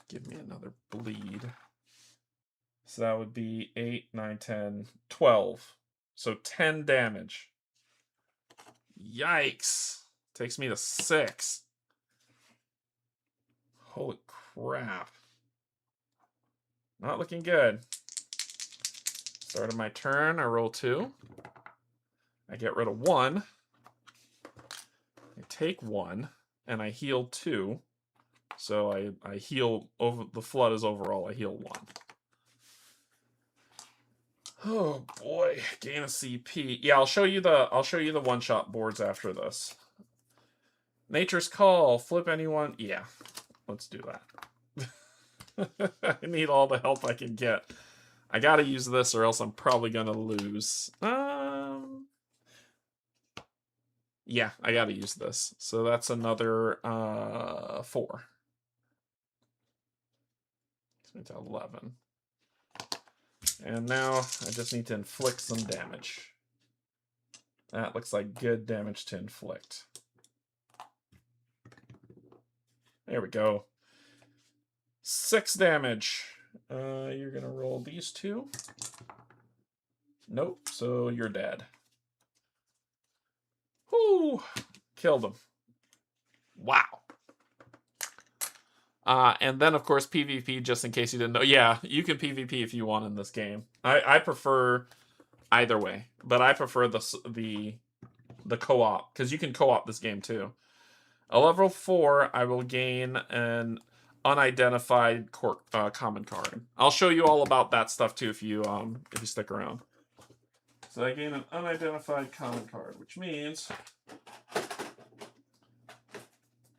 S1: Give me another bleed. So that would be 8, 9, 10, 12. So 10 damage. Yikes. Takes me to 6. Holy crap. Not looking good. Start of my turn, I roll 2. I get rid of 1. I take 1, and I heal 2. So I heal over the flood is overall. I heal 1. Oh boy, gain a CP. Yeah, I'll show you the one-shot boards after this. Nature's Call, flip anyone. Yeah, let's do that. I need all the help I can get. I gotta use this or else I'm probably gonna lose. Yeah, I gotta use this. So that's another 4. It's me to 11. And now I just need to inflict some damage. That looks like good damage to inflict. There we go. 6 damage. You're gonna roll these 2. Nope, so you're dead. Whoo! Killed him. Wow. And then, of course, PvP, just in case you didn't know. Yeah, you can PvP if you want in this game. I prefer either way, but I prefer the co-op, because you can co-op this game too. A level 4, I will gain an unidentified common card. I'll show you all about that stuff too if you stick around. So I gain an unidentified common card, which means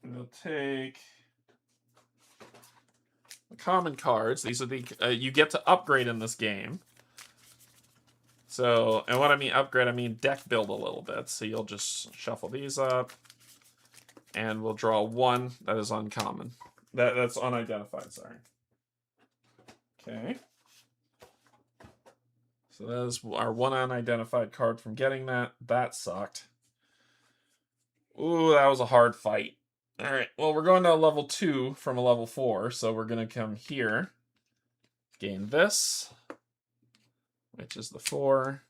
S1: we'll take the common cards. These are the you get to upgrade in this game. So, and what I mean upgrade, I mean deck build a little bit. So you'll just shuffle these up, and we'll draw 1 that is uncommon. That's unidentified. Sorry. Okay. So that is our 1 unidentified card from getting that. That sucked. Ooh, that was a hard fight. All right, well, we're going to a level 2 from a level 4, so we're going to come here, gain this, which is the 4.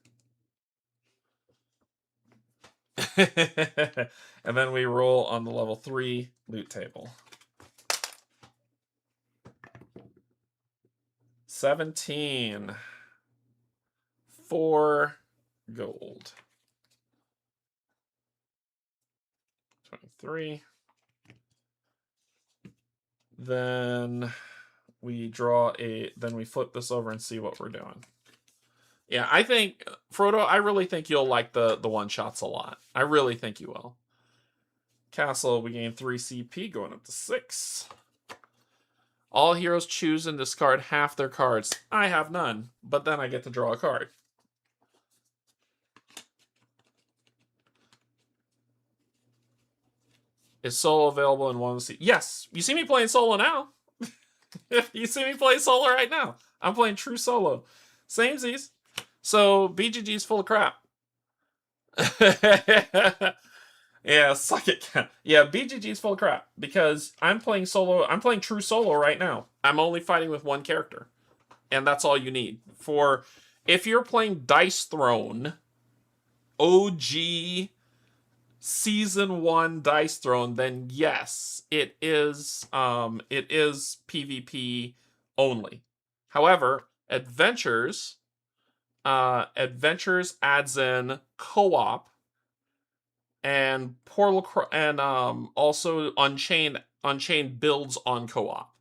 S1: And then we roll on the level 3 loot table. 17. 4 gold. 23. Then we draw then we flip this over and see what we're doing. Yeah, I think, Frodo, I really think you'll like the one-shots a lot. I really think you will. Castle, we gain 3 CP, going up to 6. All heroes choose and discard half their cards. I have none, but then I get to draw a card. Is solo available in one of the Yes, you see me playing solo now. You see me play solo right now. I'm playing true solo. Samesies. So BGG's full of crap. Yeah, suck it. Yeah, BGG's full of crap because I'm playing solo. I'm playing true solo right now. I'm only fighting with 1 character, and that's all you need. For if you're playing Dice Throne, OG Season 1 Dice Throne, then yes, it is PvP only. However, Adventures adds in co-op and also Unchained builds on co-op.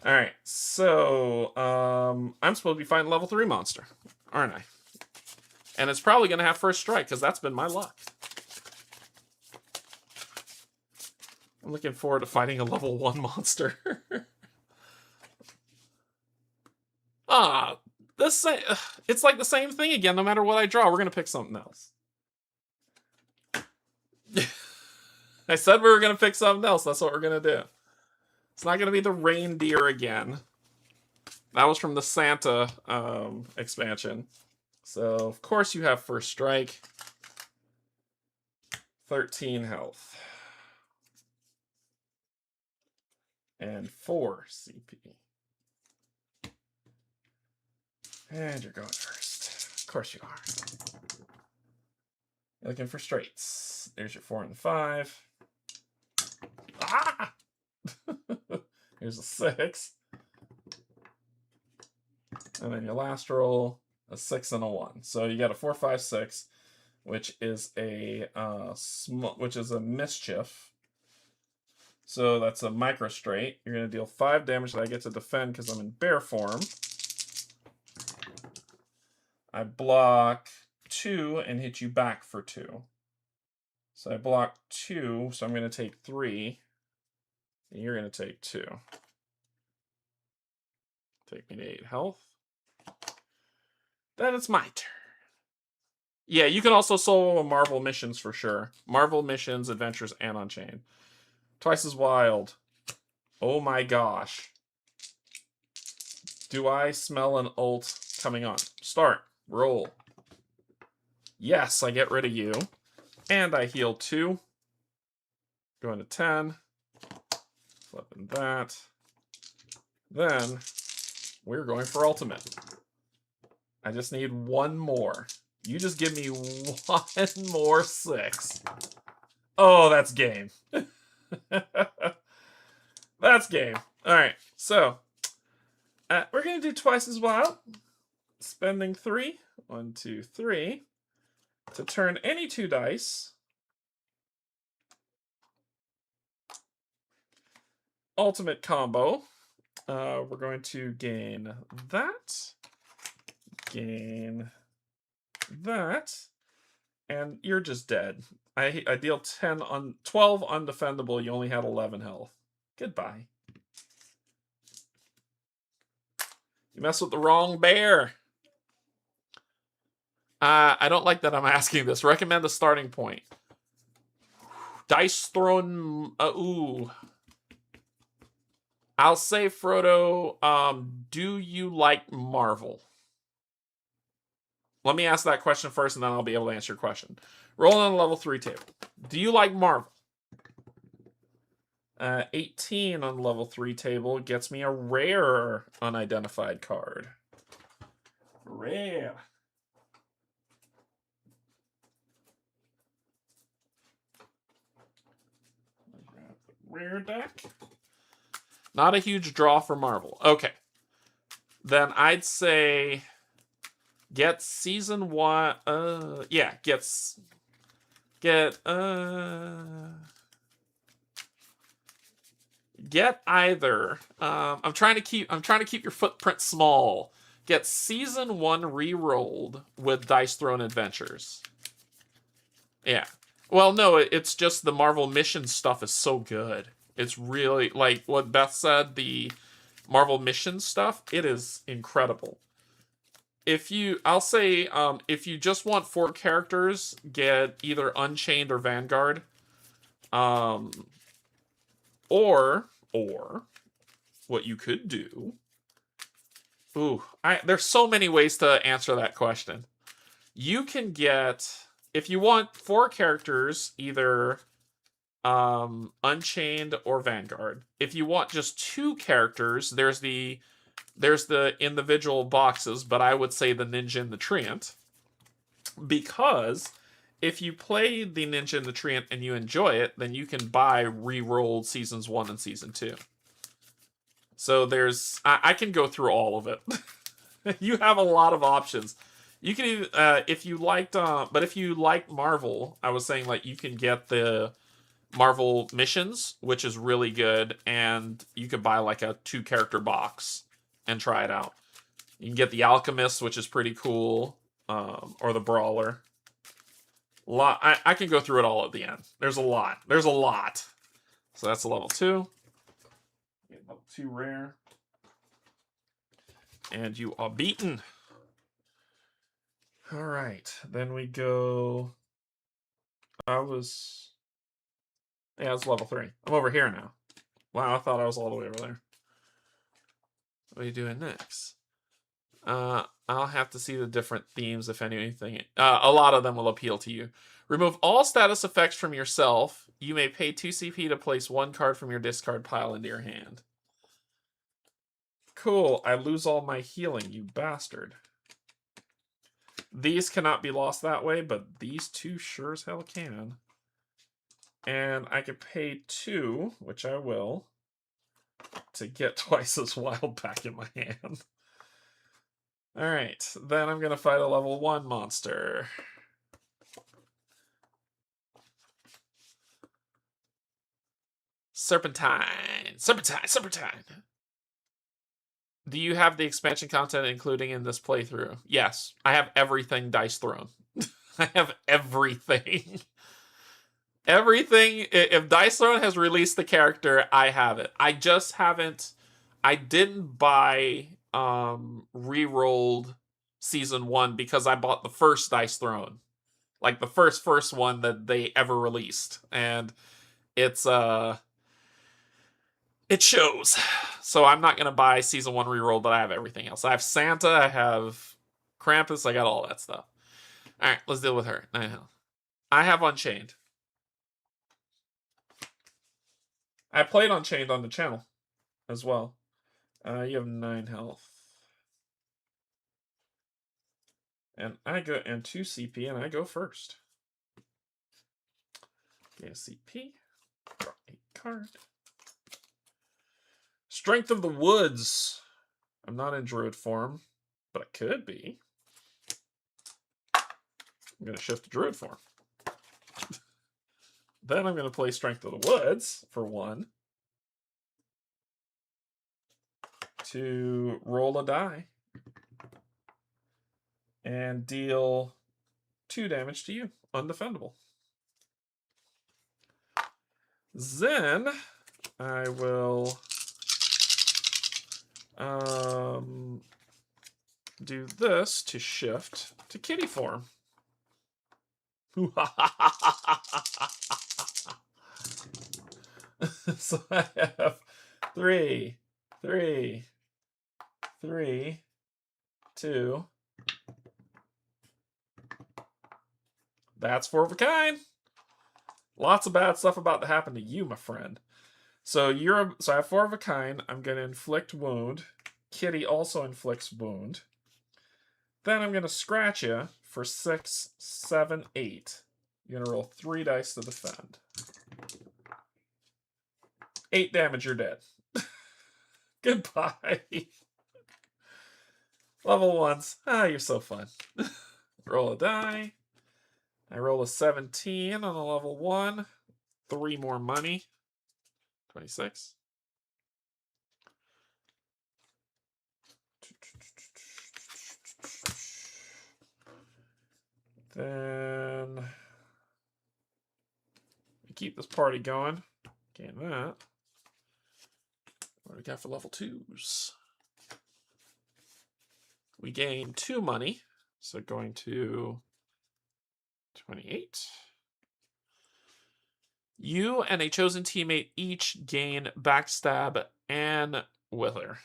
S1: All right, so I'm supposed to be fighting level 3 monster, aren't I? And it's probably going to have first strike, because that's been my luck. I'm looking forward to fighting a level 1 monster. It's like the same thing again, no matter what I draw. We're going to pick something else. I said we were going to pick something else. That's what we're going to do. It's not going to be the reindeer again. That was from the Santa expansion. So, of course, you have first strike. 13 health. And 4 CP. And you're going first. Of course you are. You're looking for straights. There's your 4 and 5. Ah! Here's a 6. And then your last roll, a 6 and a 1. So you got a 4, 5, 6, which is a mischief. So that's a micro straight. You're going to deal 5 damage that I get to defend because I'm in bear form. I block 2 and hit you back for 2. So I block 2, so I'm going to take 3. And you're going to take 2. Take me to 8 health. Then it's my turn. Yeah, you can also solo Marvel missions for sure. Marvel missions, Adventures, and Unchained. Twice as wild. Oh my gosh. Do I smell an ult coming on? Start. Roll. Yes, I get rid of you. And I heal 2. Going to 10. Flipping that. Then we're going for ultimate. I just need 1 more. You just give me 1 more 6. Oh, that's game. That's game. All right, so we're going to do twice as wild. Spending 3. 1, 2, 3. To turn any 2 dice. Ultimate combo. We're going to gain that. Gain that. And you're just dead. I deal 12 undefendable. You only had 11 health. Goodbye. You mess with the wrong bear. I don't like that I'm asking this. Recommend a starting point. Dice Throne. Ooh. I'll say, Frodo, do you like Marvel? Let me ask that question first, and then I'll be able to answer your question. Rolling on the level 3 table. Do you like Marvel? 18 on the level 3 table gets me a rare unidentified card. Rare. Rare deck. Not a huge draw for Marvel. Okay. Then I'd say get season 1. Yeah, get either. I'm trying to keep your footprint small. Get season 1 re-rolled with Dice Throne Adventures. Yeah. Well, no, it's just the Marvel mission stuff is so good. It's really, like what Beth said, the Marvel mission stuff, it is incredible. I'll say, if you just want 4 characters, get either Unchained or Vanguard. Or what you could do. Ooh, there's so many ways to answer that question. You can get, if you want 4 characters, either Unchained or Vanguard. If you want just 2 characters, there's the individual boxes, but I would say the Ninja and the Treant. because if you play the Ninja in the Tree and you enjoy it, then you can buy re-rolled seasons 1 and season 2. So there's, I can go through all of it. You have a lot of options. You can even, if you liked, but if you like Marvel, I was saying like you can get the Marvel missions, which is really good, and you could buy like a 2-character box and try it out. You can get the Alchemist, which is pretty cool, or the Brawler. I can go through it all at the end. There's a lot. There's a lot. So that's a level 2. Level 2 rare. And you are beaten. All right. Then we go... Yeah, it's level 3. I'm over here now. Wow, I thought I was all the way over there. What are you doing next? I'll have to see the different themes, if anything. A lot of them will appeal to you. Remove all status effects from yourself. You may pay 2 CP to place 1 card from your discard pile into your hand. Cool. I lose all my healing, you bastard. These cannot be lost that way, but these 2 sure as hell can. And I could pay 2, which I will, to get twice as wild back in my hand. Alright, then I'm going to fight a level 1 monster. Serpentine! Serpentine! Serpentine! Do you have the expansion content including in this playthrough? Yes, I have everything Dice Throne. I have everything. Everything. If Dice Throne has released the character, I have it. I just haven't... I didn't buy re-rolled season 1 because I bought the first Dice Throne. Like the first one that they ever released. And it's it shows. So I'm not gonna buy season 1 reroll, but I have everything else. I have Santa, I have Krampus, I got all that stuff. Alright, let's deal with her. 9 health. I have Unchained. I played Unchained on the channel as well. You have 9 health. And I go and 2 CP, and I go first. Gain a CP. Draw a card. Strength of the Woods. I'm not in Druid form, but I could be. I'm going to shift to Druid form. Then I'm going to play Strength of the Woods for 1. To roll a die. And deal 2 damage to you. Undefendable. Then I will do this to shift to kitty form. So I have 3, 3, 3, 2. That's 4 of a kind. Lots of bad stuff about to happen to you, my friend. So I have 4 of a kind. I'm going to inflict wound. Kitty also inflicts wound. Then I'm going to scratch you for 6, 7, 8. You're going to roll 3 dice to defend. 8 damage, you're dead. Goodbye. Level 1s. Ah, you're so fun. Roll a die. I roll a 17 on a level 1. 3 more money. 26. Then we keep this party going. Gain that. What do we got for level 2s? We gain 2 money. So going to 28. You and a chosen teammate each gain Backstab and Wither.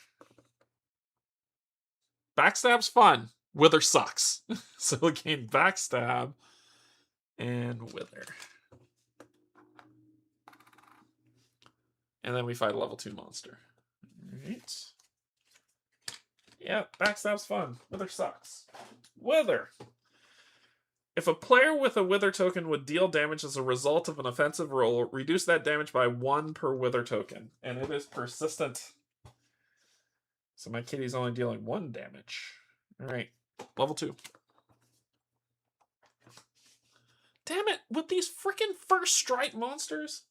S1: Backstab's fun. Wither sucks. So we gain Backstab and Wither. And then we fight a level 2 monster. Alright. Yeah, Backstab's fun. Wither sucks. Wither! If a player with a Wither token would deal damage as a result of an offensive roll, reduce that damage by 1 per Wither token. And it is persistent. So my kitty's only dealing 1 damage. Alright, level 2. Damn it, with these freaking first strike monsters.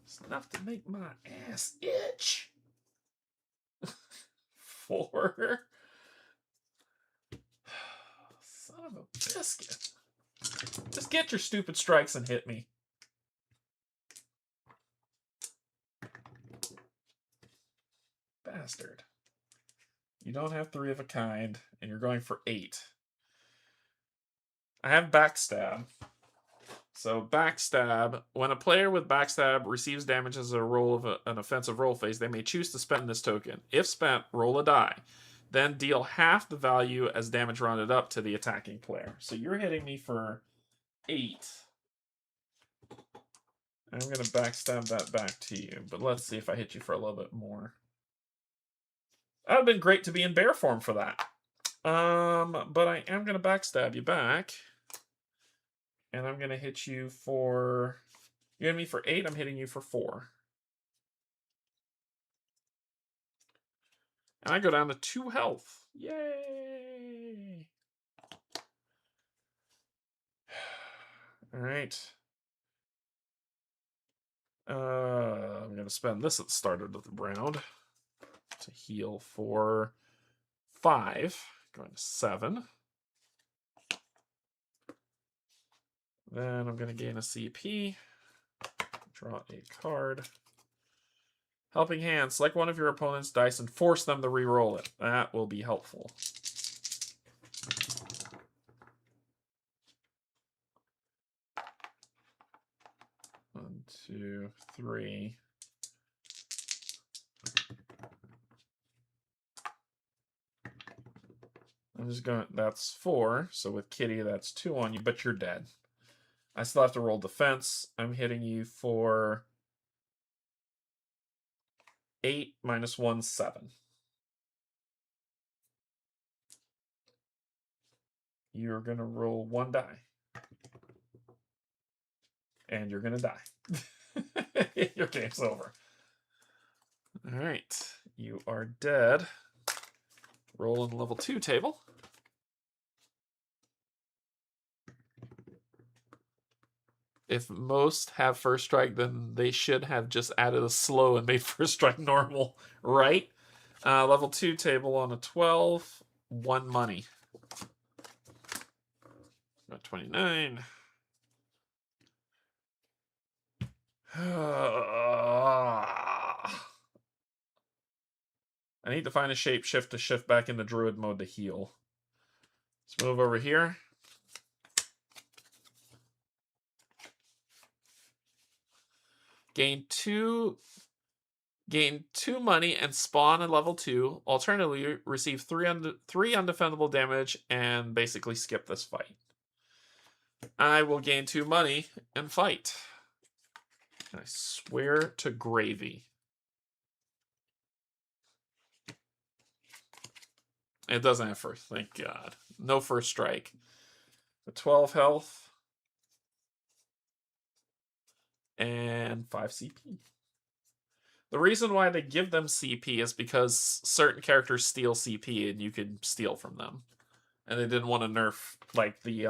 S1: It's enough to make my ass itch. 4. Son of a biscuit. Just get your stupid strikes and hit me. Bastard. You don't have 3 of a kind, and you're going for 8. I have Backstab. So Backstab, when a player with Backstab receives damage as a roll of an offensive roll phase, they may choose to spend this token. If spent, roll a die. Then deal half the value as damage rounded up to the attacking player. So you're hitting me for 8. I'm going to Backstab that back to you, but let's see if I hit you for a little bit more. That would have been great to be in bear form for that. But I am going to Backstab you back. And I'm going to hit you for... You hit me for 8, I'm hitting you for 4. And I go down to 2 health. Yay! Alright. I'm going to spend this at the start of the round to heal for 5. Going to 7. Then I'm going to gain a CP. Draw a card. Helping Hand. Select one of your opponent's dice and force them to re-roll it. That will be helpful. One, 2, 3. I'm just going... That's 4. So with Kitty, that's 2 on you, but you're dead. I still have to roll defense. I'm hitting you for 8 minus 1, 7. You're going to roll 1 die. And you're going to die. Your game's over. All right. You are dead. Roll in the level 2 table. If most have first strike, then they should have just added a slow and made first strike normal, right? Level 2 table on a 12, 1 money. Got 29. I need to find a shapeshift to shift back into Druid mode to heal. Let's move over here. Gain 2 money and spawn at level 2. Alternatively, receive 3 undefendable damage and basically skip this fight. I will gain 2 money and fight. I swear to gravy. It doesn't have first, thank God. No first strike. The 12 health. And 5 CP. The reason why they give them CP is because certain characters steal CP and you can steal from them. And they didn't want to nerf, like, the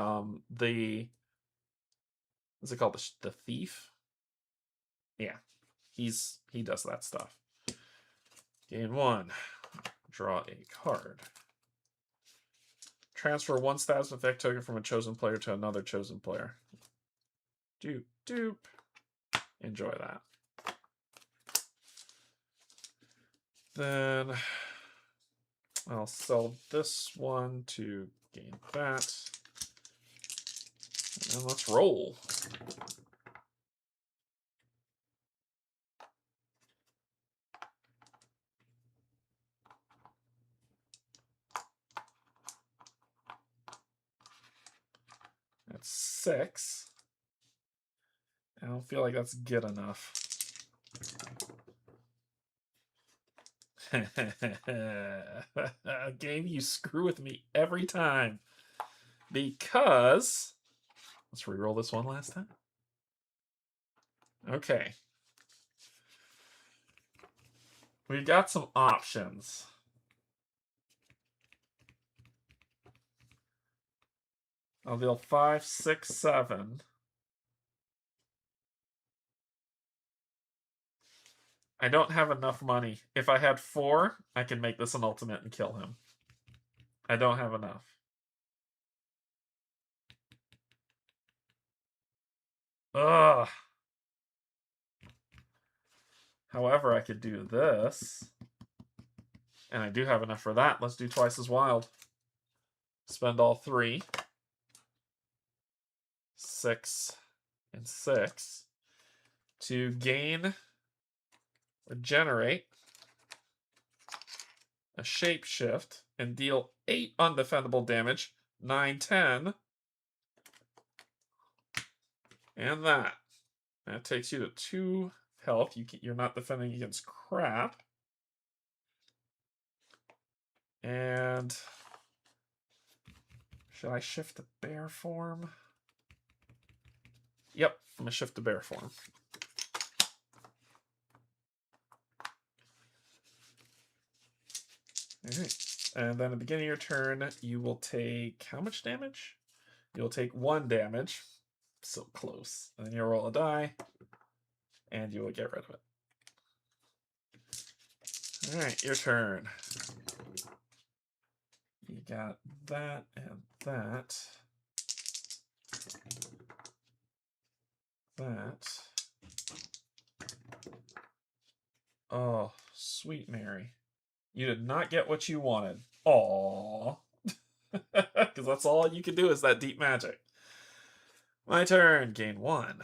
S1: what's it called? The thief? Yeah. He does that stuff. Gain 1. Draw a card. Transfer 1 status effect token from a chosen player to another chosen player. Doop, doop. Enjoy that. Then I'll sell this one to gain that. And let's roll. That's 6. I don't feel like that's good enough. Game, you screw with me every time. Because... Let's re-roll this one last time. Okay. We've got some options. I'll deal 5, 6, 7. I don't have enough money. If I had 4, I could make this an ultimate and kill him. I don't have enough. Ugh. However, I could do this. And I do have enough for that. Let's do twice as wild. Spend all 3. 6 and 6. To gain or generate a shapeshift and deal 8 undefendable damage. 9, 10. And that. That takes you to 2 health. You're not defending against crap. And should I shift to bear form? Yep, I'm going to shift to bear form. Alright. And then at the beginning of your turn, you will take how much damage? You'll take 1 damage. So close. And then you'll roll a die. And you will get rid of it. Alright, your turn. You got that and that. That. Oh, sweet Mary. You did not get what you wanted. Aww. Because that's all you can do is that deep magic. My turn. Gain 1.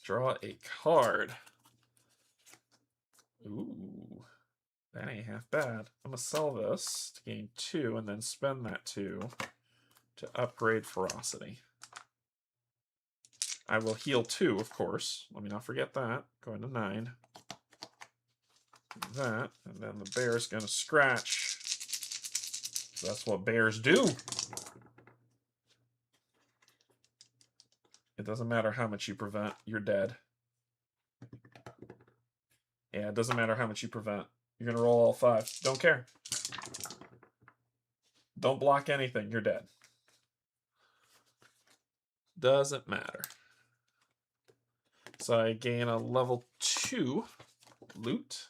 S1: Draw a card. Ooh. That ain't half bad. I'm going to sell this to gain 2 and then spend that 2 to upgrade Ferocity. I will heal 2, of course. Let me not forget that. Going to 9. That. And then the bear's going to scratch. That's what bears do. It doesn't matter how much you prevent. You're dead. Yeah, it doesn't matter how much you prevent. You're going to roll all 5. Don't care. Don't block anything. You're dead. Doesn't matter. So I gain a level 2 loot.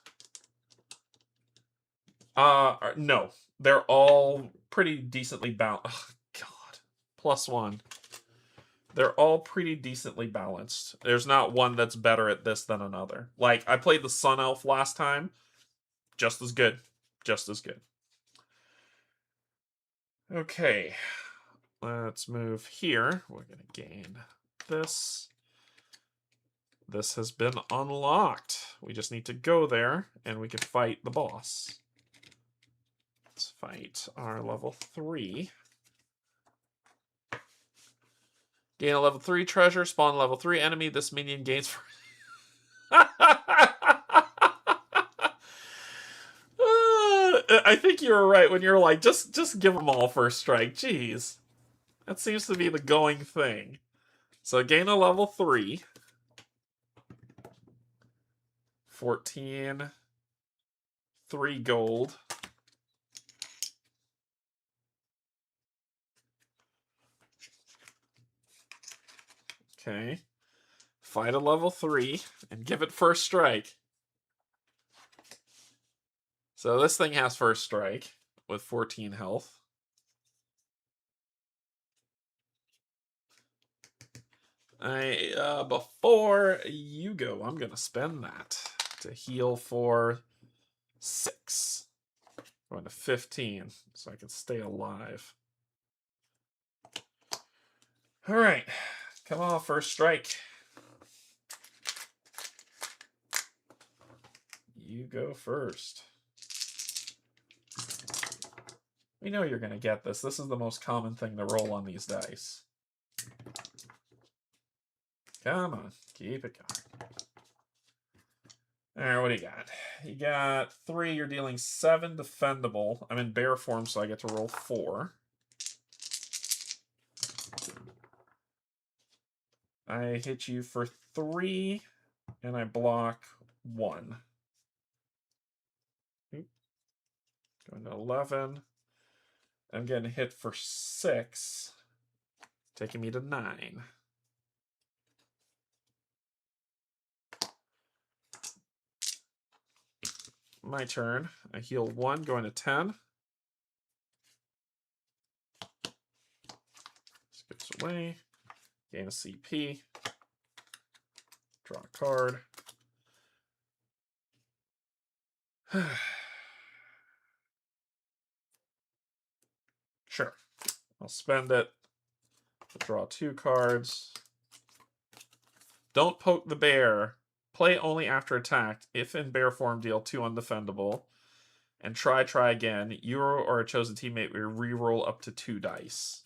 S1: No. They're all pretty decently balanced. Oh, God. +1. They're all pretty decently balanced. There's not one that's better at this than another. Like, I played the Sun Elf last time. Just as good. Just as good. Okay. Let's move here. We're going to gain this. This has been unlocked. We just need to go there, and we can fight the boss. Let's fight our level 3. Gain a level 3 treasure, spawn a level 3 enemy. This minion gains... I think you were right when you're like, just give them all first strike. Jeez. That seems to be the going thing. So gain a level 3. 14. 3 gold. Okay. Fight a level 3 and give it first strike. So this thing has first strike with 14 health. Before you go, I'm going to spend that to heal for 6. Going to 15 so I can stay alive. All right. Come on, first strike. You go first. We know you're going to get this. This is the most common thing to roll on these dice. Come on. Keep it going. All right, what do you got? You got 3. You're dealing 7 defendable. I'm in bear form, so I get to roll 4. I hit you for 3, and I block 1. Going to 11. I'm getting hit for 6, taking me to 9. My turn. I heal 1, going to 10. Skips away. Gain a CP. Draw a card. Sure. I'll spend it. Draw 2 cards. Don't poke the bear. Play only after attacked. If in bear form, deal 2 undefendable. And try again. You or a chosen teammate will reroll up to 2 dice.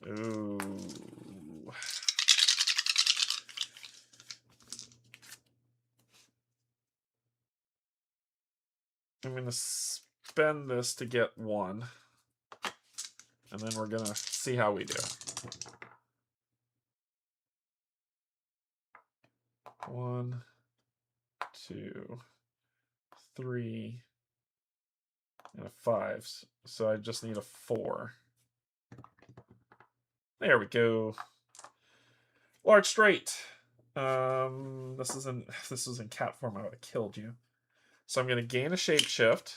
S1: Ooh. I'm going to spend this to get 1. And then we're going to see how we do. 1, 2, 3, and a 5. So I just need a 4. There we go. Large straight. This is in cat form, I would have killed you. So I'm going to gain a shapeshift.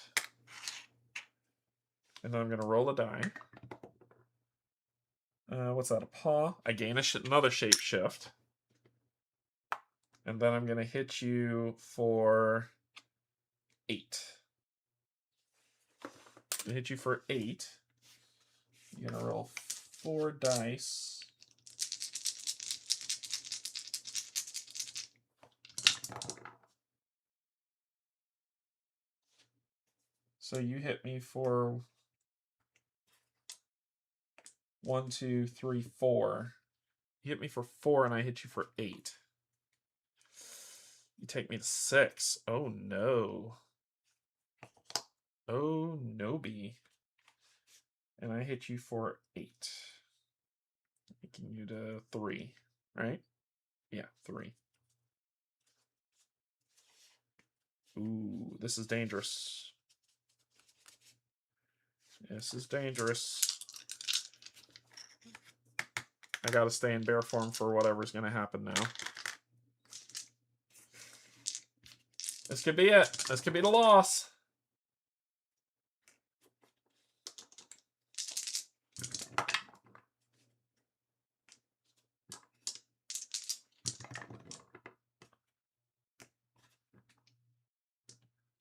S1: And then I'm going to roll a die. What's that, a paw? I gain another shapeshift. And then I'm going to hit you for 8. I hit you for 8. You're going to roll 4 dice. So you hit me for 1, 2, 3, 4. You hit me for 4, and I hit you for 8. You take me to 6. Oh no. Oh no, B. And I hit you for 8. Making you to 3, right? Yeah, 3. Ooh, this is dangerous. This is dangerous. I gotta stay in bear form for whatever's gonna happen now. This could be it. This could be the loss.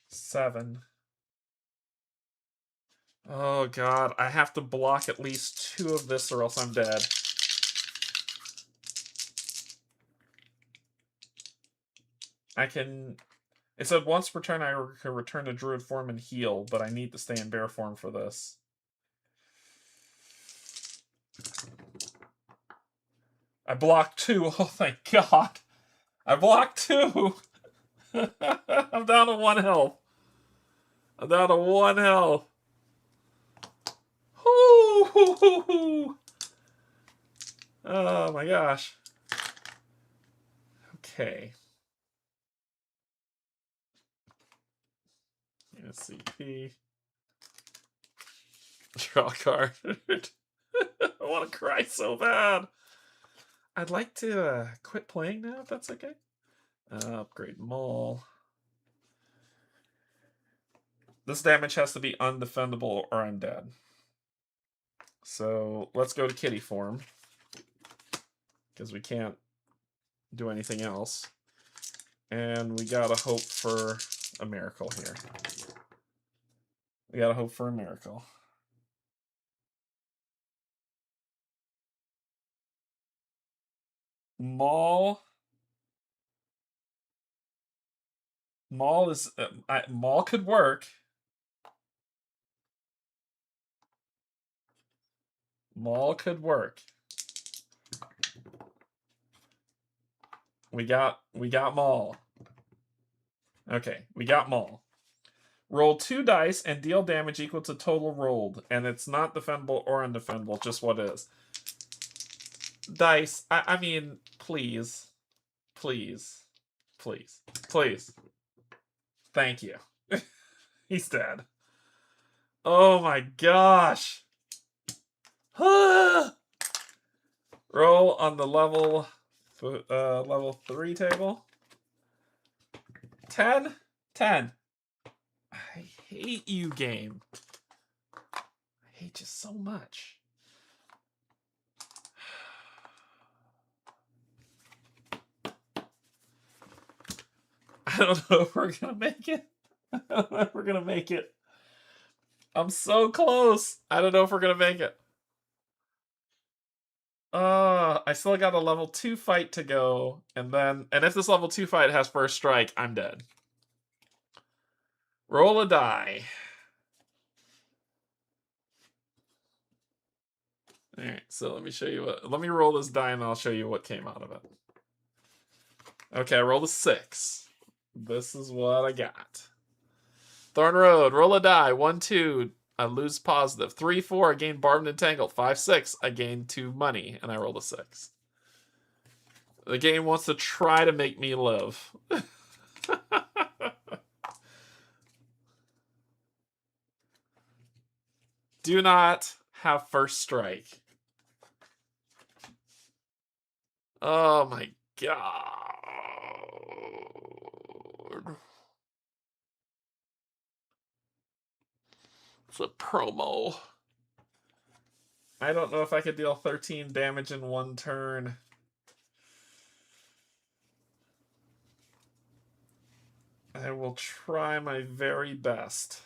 S1: Seven. Oh god, I have to block at least 2 of this or else I'm dead. I can... It said once per turn I can return to Druid form and heal, but I need to stay in bear form for this. I blocked 2. Oh, thank god. I blocked 2. I'm down to 1 health. I'm down to 1 health. Ooh. Oh my gosh. Okay. CP. Draw a card. I want to cry so bad. I'd like to quit playing now, if that's okay. Upgrade Maul. This damage has to be undefendable or I'm dead. So let's go to kitty form. Because we can't do anything else. And we gotta hope for a miracle here. We gotta hope for a miracle. Maul is... Maul could work. Maul could work. We got Maul. Okay, we got Maul. Roll 2 dice and deal damage equal to total rolled. And it's not defendable or undefendable, just what is. Dice. I mean, please. Please. Please. Please. Thank you. He's dead. Oh my gosh. Roll on the level 3 table. 10? 10. I hate you, game. I hate you so much. I don't know if we're gonna make it. I don't know if we're gonna make it. I'm so close. I don't know if we're gonna make it. I still got a level 2 fight to go, and if this level 2 fight has first strike, I'm dead. Roll a die. Alright, so let me show you let me roll this die and I'll show you what came out of it. Okay, I rolled a 6. This is what I got. Thorn Road, roll a die. 1, 2, I lose positive. 3, 4, I gain Barbed and Tangled. 5, 6, I gain 2 money, and I rolled a 6. The game wants to try to make me live. Do not have first strike. Oh my god. It's a promo. I don't know if I could deal 13 damage in 1 turn. I will try my very best.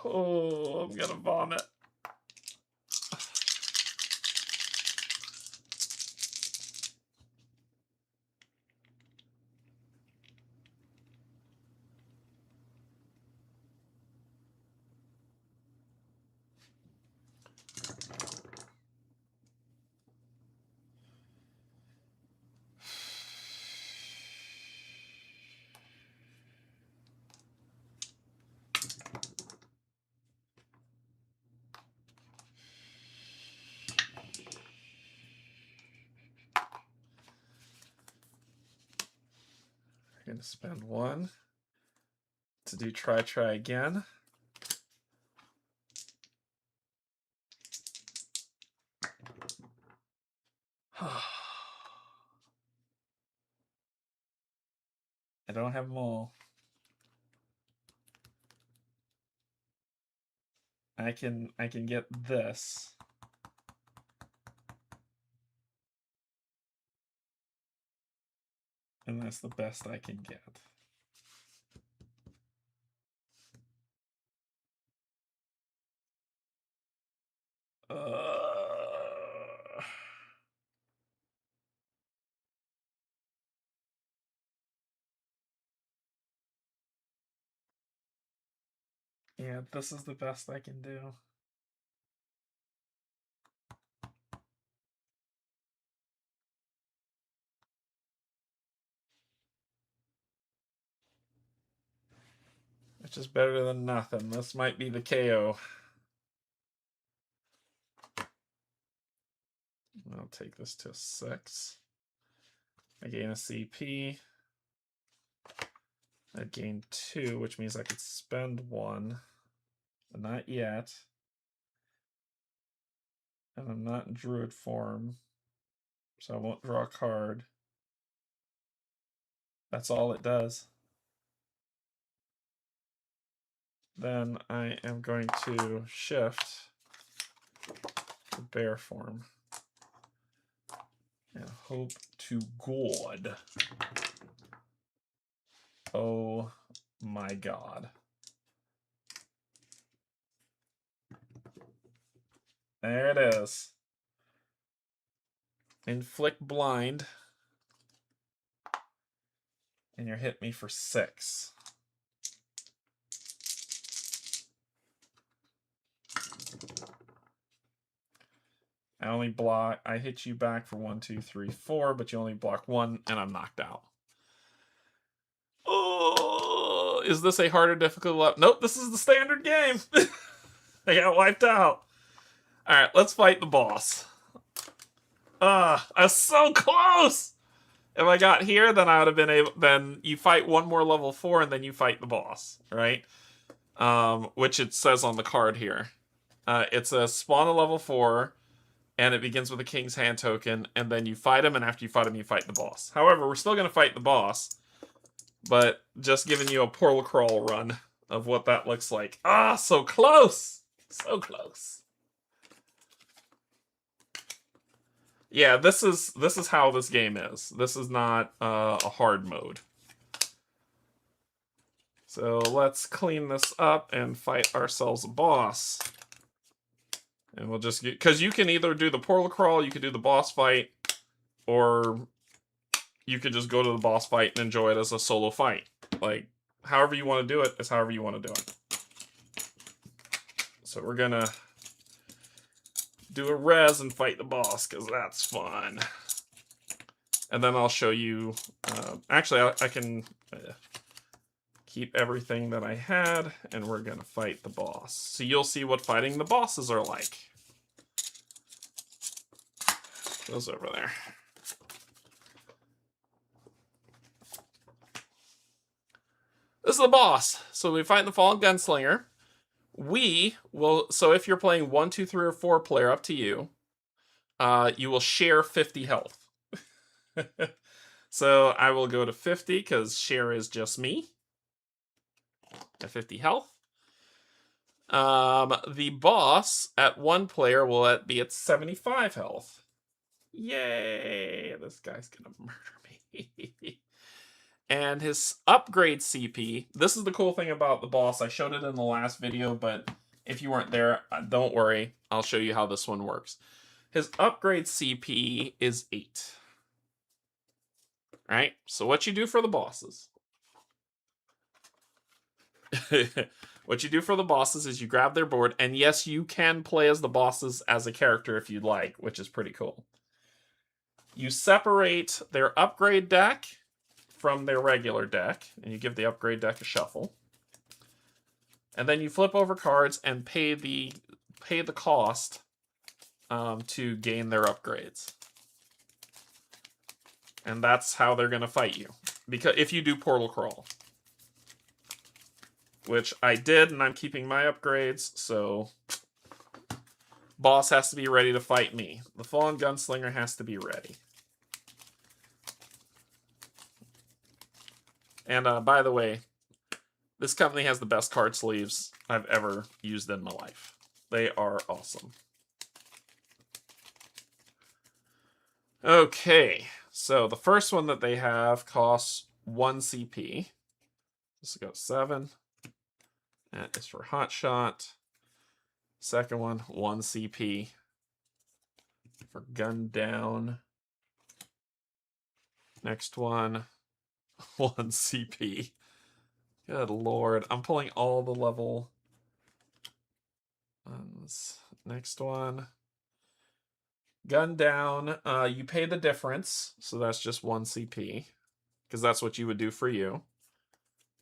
S1: Oh, I'm gonna vomit. I'm gonna spend 1 to do try again. I don't have them all. I can get this. And that's the best I can get. Yeah, this is the best I can do. Which is better than nothing. This might be the KO. I'll take this to 6. I gain a CP. I gain 2, which means I could spend 1. But not yet. And I'm not in Druid form. So I won't draw a card. That's all it does. Then I am going to shift to bear form. And hope to God. Oh my god. There it is. Inflict blind. And you're hit me for 6. I only block. I hit you back for 1, 2, 3, 4, but you only block 1, and I'm knocked out. Oh, is this a harder difficulty level? Nope, this is the standard game. I got wiped out. All right, let's fight the boss. I was so close. If I got here, then I would have been able. Then you fight one more level 4, and then you fight the boss, right? Which it says on the card here. It's a spawn a level 4, and it begins with a King's Hand token, and then you fight him, and after you fight him, you fight the boss. However, we're still going to fight the boss, but just giving you a portal crawl run of what that looks like. Ah, so close! So close. Yeah, this is how this game is. This is not a hard mode. So let's clean this up and fight ourselves a boss. And we'll just get, because you can either do the portal crawl, you could do the boss fight, or you could just go to the boss fight and enjoy it as a solo fight. Like, however you want to do it is however you want to do it. So we're gonna do a res and fight the boss, because that's fun. And then I'll show you, actually I can keep everything that I had, and we're gonna fight the boss. So you'll see what fighting the bosses are like. Goes over there. This is the boss. So we fight the Fallen Gunslinger. We will, so if you're playing 1, 2, 3, or 4 player, up to you, you will share 50 health. So I will go to 50 because share is just me. At 50 health. The boss at 1 player will be at 75 health. Yay! This guy's gonna murder me. And his upgrade CP, this is the cool thing about the boss. I showed it in the last video, but if you weren't there, don't worry. I'll show you how this one works. His upgrade CP is 8. Right? So what you do for the bosses. What you do for the bosses is you grab their board, and yes, you can play as the bosses as a character if you'd like, which is pretty cool. You separate their upgrade deck from their regular deck, and you give the upgrade deck a shuffle. And then you flip over cards and pay the cost to gain their upgrades. And that's how they're going to fight you. Because if you do Portal Crawl. Which I did, and I'm keeping my upgrades, so boss has to be ready to fight me. The Fallen Gunslinger has to be ready. And by the way, this company has the best card sleeves I've ever used in my life. They are awesome. Okay, so the first one that they have costs 1 CP. This will go 7. That is for Hot Shot. Second one, 1 CP. For Gun Down. Next one, 1 CP. Good lord. I'm pulling all the level ones. Next one. Gun Down. You pay the difference, so that's just 1 CP. Because that's what you would do for you.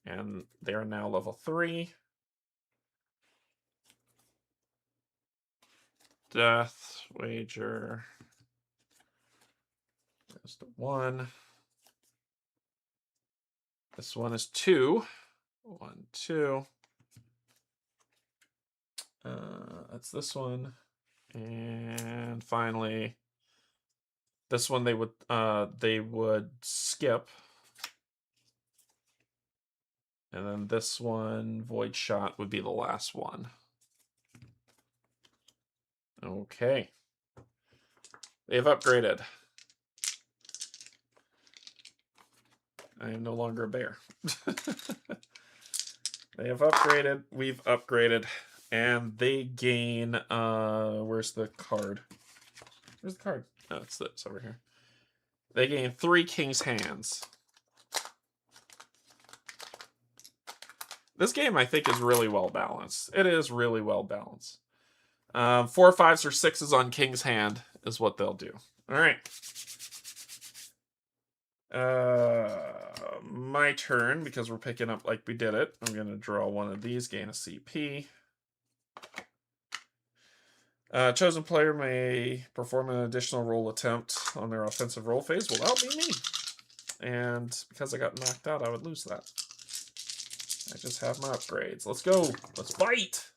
S1: And they're now level 3. Death Wager goes to 1. This one is 2. 1, 2. That's this one. And finally, this one they would skip. And then this one, Void Shot, would be the last one. Okay. They've upgraded. I am no longer a bear. They have upgraded. We've upgraded. And they gain... where's the card? Where's the card? Oh, it's over here. They gain 3 King's Hands. This game, I think, is really well balanced. It is really well balanced. 4, 5s, or 6s on King's Hand, is what they'll do. All right. My turn, because we're picking up like we did it. I'm going to draw one of these, gain a CP. Chosen player may perform an additional roll attempt on their offensive roll phase. Well, that'll be me. And because I got knocked out, I would lose that. I just have my upgrades. Let's go. Let's fight.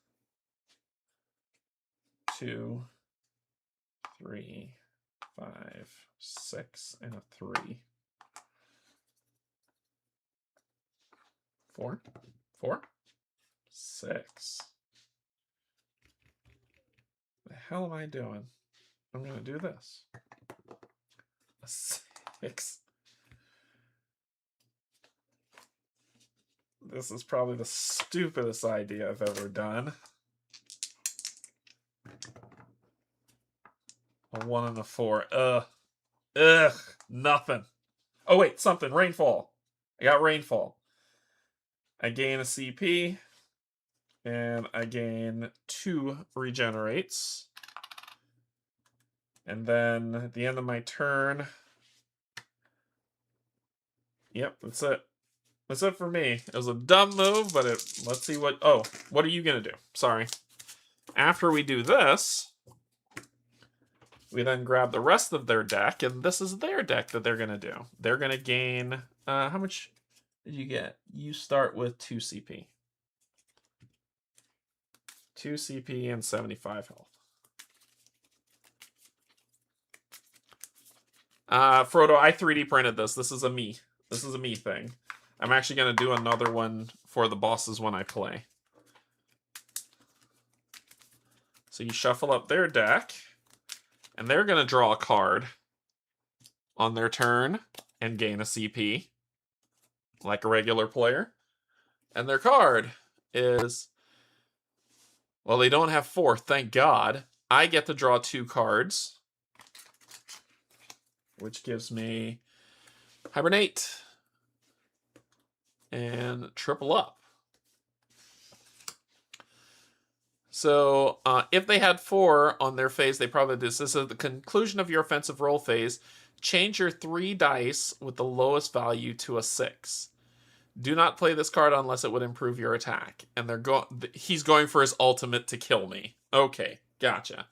S1: 2, 3, 5, 6, and a 3. 4, 4, 6. The hell am I doing? I'm going to do this. A 6. This is probably the stupidest idea I've ever done. A 1 and a 4. Ugh. Nothing. Oh, wait. Something. Rainfall. I got Rainfall. I gain a CP. And I gain 2 regenerates. And then at the end of my turn... Yep, that's it. That's it for me. It was a dumb move, but let's see what... Oh, what are you going to do? Sorry. After we do this, we then grab the rest of their deck, and this is their deck that they're going to do. They're going to gain... how much did you get? You start with 2 CP. 2 CP and 75 health. Frodo, I 3D printed this. This is a me. This is a me thing. I'm actually going to do another one for the bosses when I play. So you shuffle up their deck, and they're going to draw a card on their turn and gain a CP, like a regular player. And their card is... Well, they don't have 4, thank God. I get to draw 2 cards, which gives me Hibernate and triple up. So if they had 4 on their phase, they probably did. This is at the conclusion of your offensive roll phase. Change your 3 dice with the lowest value to a 6. Do not play this card unless it would improve your attack. And he's going for his ultimate to kill me. Okay, gotcha.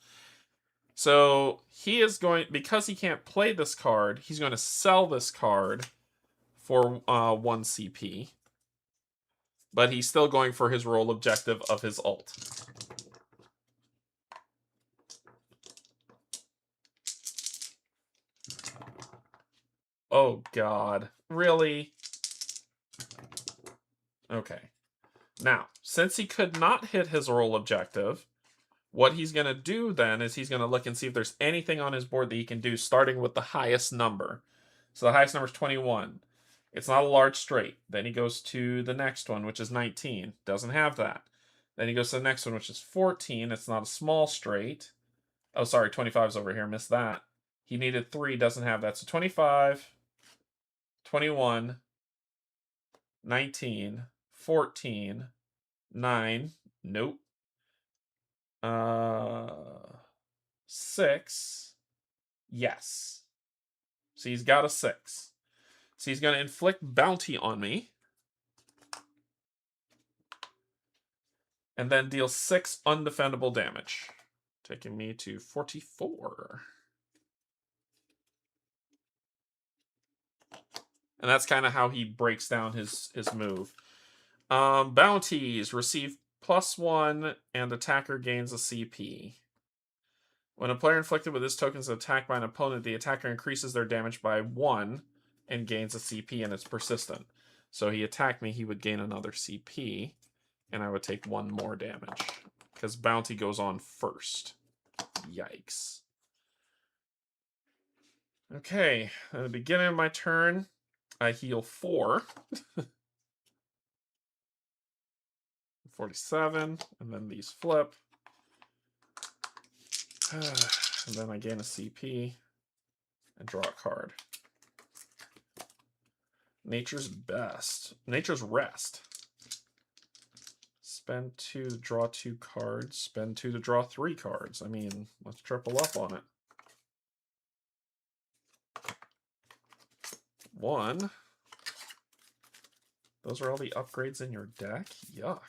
S1: So he is going, because he can't play this card, he's going to sell this card for 1 CP. But he's still going for his roll objective of his ult. Oh God, really? Okay. Now, since he could not hit his roll objective, what he's going to do then is he's going to look and see if there's anything on his board that he can do, starting with the highest number. So the highest number is 21. It's not a large straight. Then he goes to the next one, which is 19. Doesn't have that. Then he goes to the next one, which is 14. It's not a small straight. Oh, sorry, 25 is over here. Missed that. He needed 3. Doesn't have that. So 25, 21, 19, 14, 9. Nope. 6. Yes. So he's got a 6. So he's going to inflict bounty on me. And then deal 6 undefendable damage. Taking me to 44. And that's kind of how he breaks down his move. Bounties. Receive +1 and attacker gains a CP. When a player inflicted with this token is attacked by an opponent, the attacker increases their damage by 1 and gains a CP, and it's persistent. So he attacked me, he would gain another CP, and I would take 1 more damage. Because bounty goes on first. Yikes. Okay, at the beginning of my turn, I heal 4. 47, and then these flip. And then I gain a CP and draw a card. Nature's best. Nature's rest. Spend 2 to draw 2 cards. Spend 2 to draw 3 cards. I mean, let's triple up on it. 1. Those are all the upgrades in your deck? Yuck.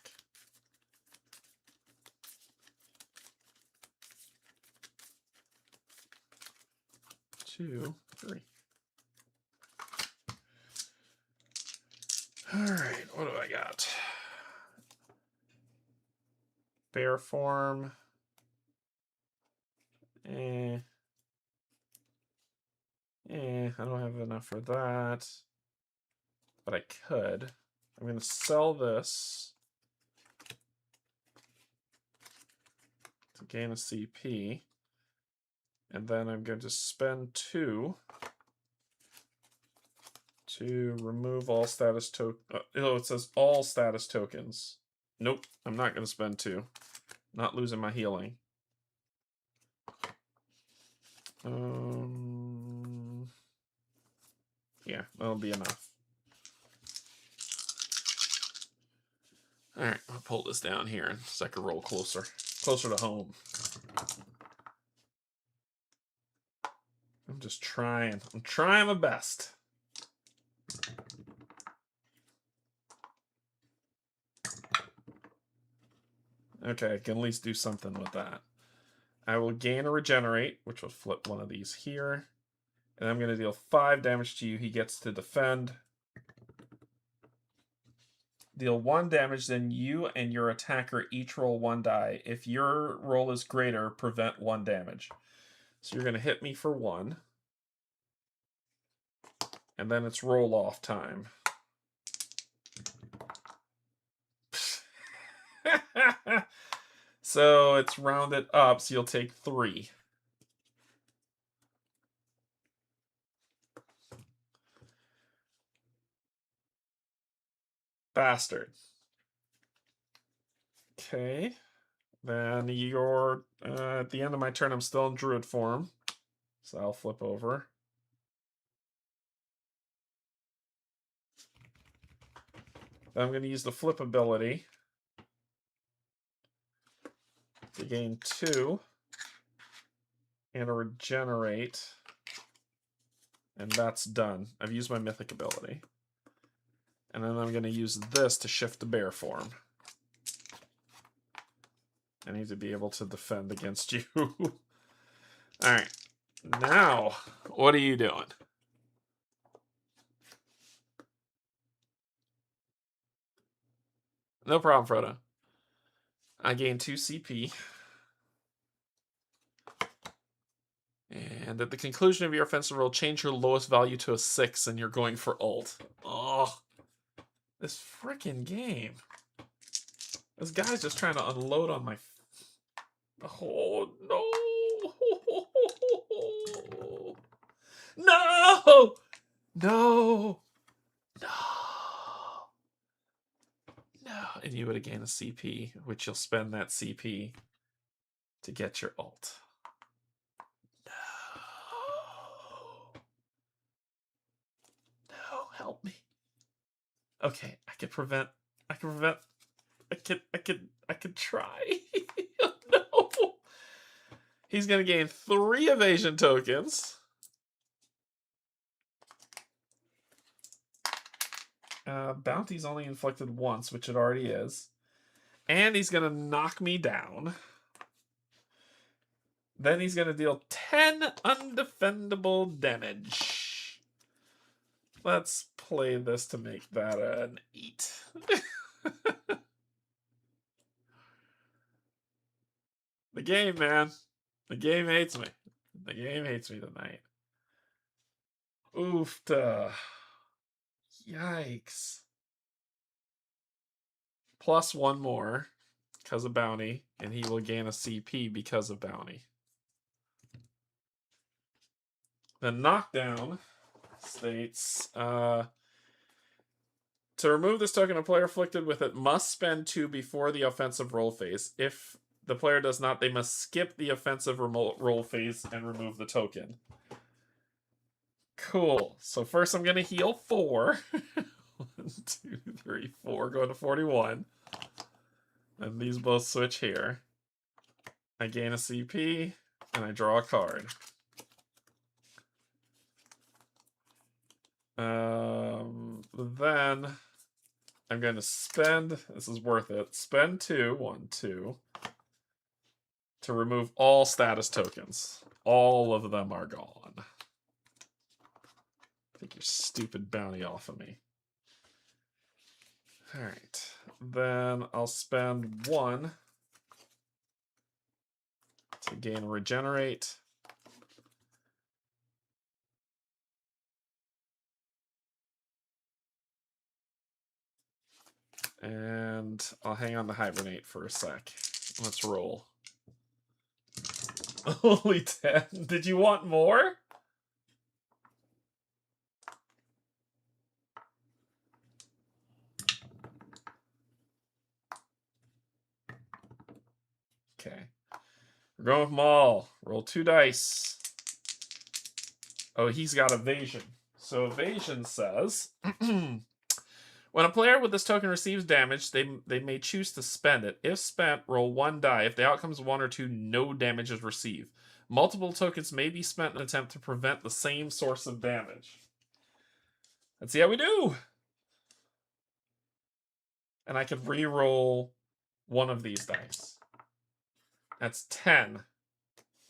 S1: 2, 3. Alright, what do I got? Bear form. I don't have enough for that. But I could. I'm going to sell this to gain a CP. And then I'm going to spend 2 to remove all status oh, it says all status tokens. Nope, I'm not going to spend 2. Not losing my healing. Yeah, that'll be enough. All right, I'll pull this down here so I can roll closer to home. I'm just trying. I'm trying my best. Okay, I can at least do something with that. I will gain a regenerate, which will flip one of these here. And I'm going to deal 5 damage to you. He gets to defend. Deal 1 damage, then you and your attacker each roll 1 die. If your roll is greater, prevent 1 damage. So you're going to hit me for 1. And then it's roll off time. So it's rounded up, so you'll take 3. Bastard. Okay. Then you're at the end of my turn, I'm still in Druid form. So I'll flip over. Then I'm going to use the flip ability to gain 2 and a regenerate. And that's done. I've used my mythic ability. And then I'm going to use this to shift to bear form. I need to be able to defend against you. Alright. Now, what are you doing? No problem, Frodo. I gain 2 CP. And at the conclusion of your offensive roll, change your lowest value to a 6 and you're going for ult. Oh, this freaking game. This guy's just trying to unload on my... Oh, no! No! No! No! No. And you would have gained a CP, which you'll spend that CP to get your ult. No, help me. Okay, I can prevent. I could try. No. He's gonna gain 3 evasion tokens. Bounty's only inflicted once, which it already is. And he's gonna knock me down. Then he's gonna deal 10 undefendable damage. Let's play this to make that an 8. The game, man. The game hates me. The game hates me tonight. Oofta. Yikes. Plus 1 more because of bounty, and he will gain a CP because of bounty. The knockdown states, to remove this token, a player afflicted with it must spend 2 before the offensive roll phase. If the player does not, they must skip the offensive roll phase and remove the token. Cool. So first I'm going to heal 4. 1, 2, 3, 4. Going to 41. And these both switch here. I gain a CP, and I draw a card. Then I'm going to spend, this is worth it, spend 2, 1, 2, to remove all status tokens. All of them are gone. Take your stupid bounty off of me. Alright. Then I'll spend 1 to gain regenerate. And I'll hang on to hibernate for a sec. Let's roll. Only 10. Did you want more? Okay. We're going with Maul. Roll 2 dice. Oh, he's got evasion. So evasion says, when a player with this token receives damage, they may choose to spend it. If spent, roll 1 die. If the outcome is 1 or 2, no damage is received. Multiple tokens may be spent in an attempt to prevent the same source of damage. Let's see how we do. And I could re-roll 1 of these dice. That's 10.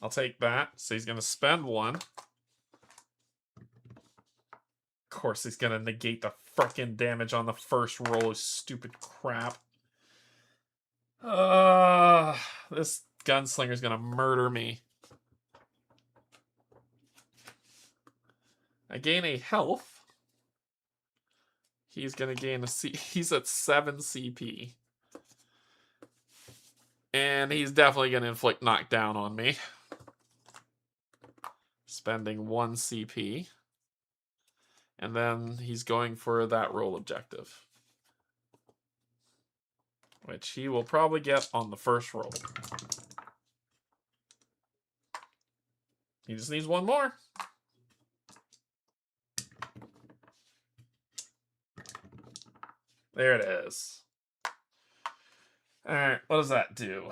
S1: I'll take that. So he's going to spend 1. Of course, he's going to negate the frickin' damage on the first roll. Stupid crap. This gunslinger's going to murder me. I gain a health. He's going to gain a C. He's at 7 CP. And he's definitely going to inflict knockdown on me. Spending 1 CP. And then he's going for that roll objective. Which he will probably get on the first roll. He just needs 1 more. There it is. Alright, what does that do?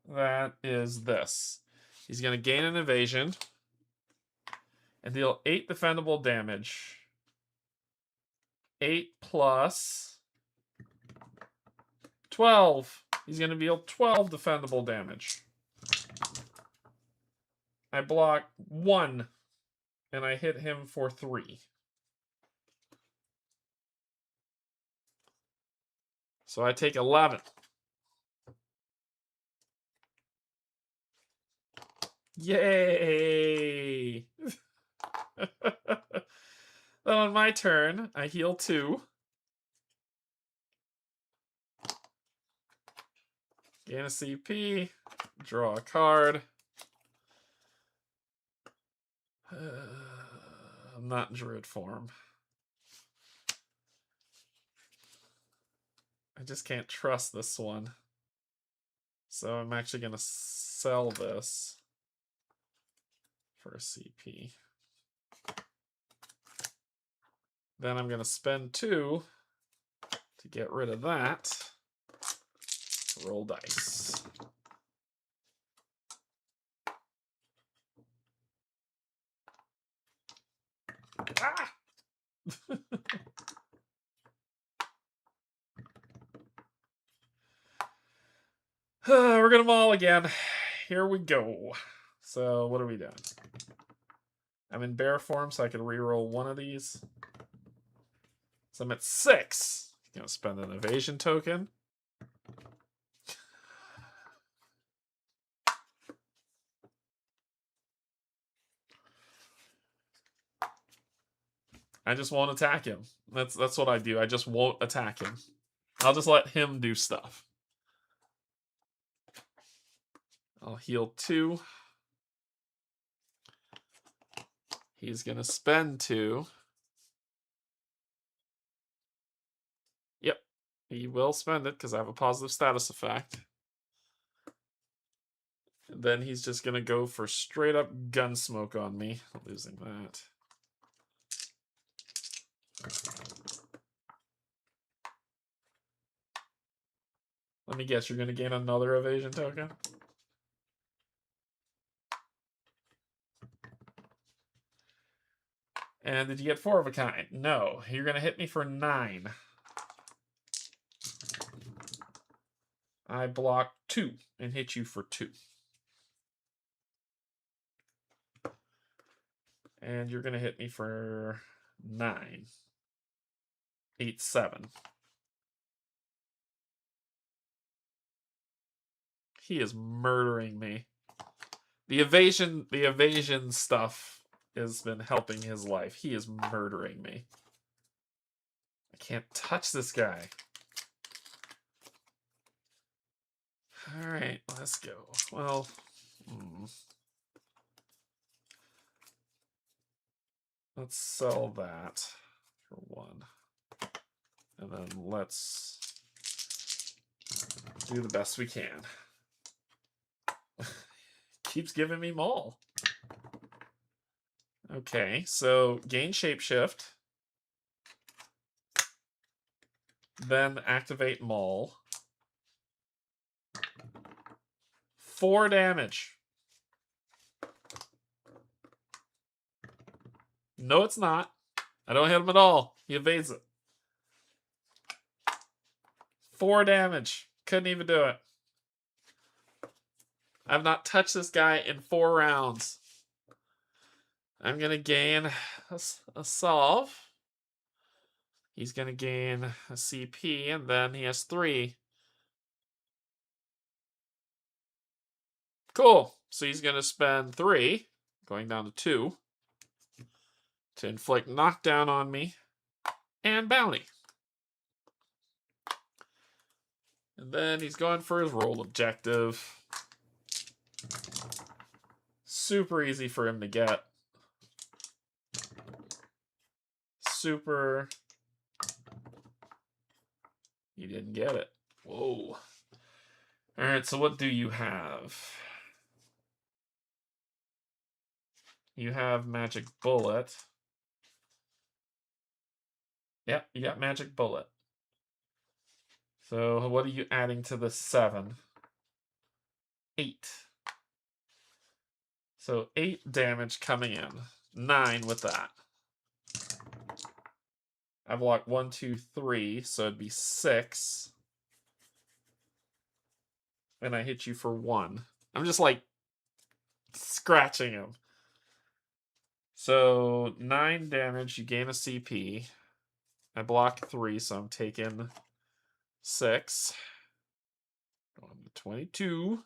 S1: That is this. He's going to gain an evasion and deal 8 defendable damage. 8 plus 12. He's going to deal 12 defendable damage. I block 1 and I hit him for 3. So I take 11. Yay! Then on my turn, I heal 2. Gain a CP. Draw a card. I'm not in Druid form. I just can't trust this one. So I'm actually going to sell this for a CP. Then I'm going to spend 2 to get rid of that. Roll dice. Ah! We're going to maul again. Here we go. So what are we doing? I'm in bear form, so I can reroll 1 of these. So I'm at 6. Going to spend an evasion token. I just won't attack him. That's what I do. I just won't attack him. I'll just let him do stuff. I'll heal 2. He's going to spend 2. Yep. He will spend it because I have a positive status effect. And then he's just going to go for straight up gunsmoke on me. Losing that. Let me guess, you're going to gain another evasion token? And did you get 4 of a kind? No. You're going to hit me for 9. I block 2 and hit you for 2. And you're going to hit me for 9. 8, 7. He is murdering me. The evasion stuff has been helping his life. He is murdering me. I can't touch this guy. All right, let's go. Well, let's sell that for 1. And then let's do the best we can. Keeps giving me Maul. Okay, so gain Shapeshift. Then activate Maul. 4 damage. No, it's not. I don't hit him at all. He evades it. 4 damage. Couldn't even do it. I've not touched this guy in 4 rounds. I'm going to gain a solve. He's going to gain a CP, and then he has 3. Cool. So he's going to spend 3, going down to 2, to inflict knockdown on me and bounty. And then he's going for his roll objective. Super easy for him to get. Super. He didn't get it. Whoa. Alright, so what do you have? You have Magic Bullet. Yep, you got Magic Bullet. So what are you adding to the 7? 8. So 8 damage coming in. 9 with that. I block 1, 2, 3, so it'd be 6. And I hit you for 1. I'm just like scratching him. So 9 damage, you gain a CP. I block 3, so I'm taking 6. Going to 22.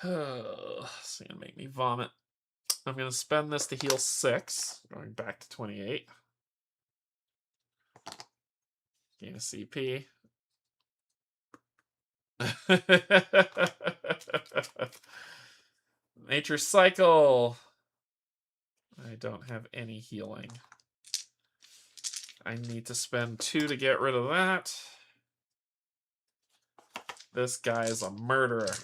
S1: It's gonna make me vomit. I'm gonna spend this to heal 6. Going back to 28. Gain a CP. Nature Cycle. I don't have any healing. I need to spend 2 to get rid of that. This guy is a murderer.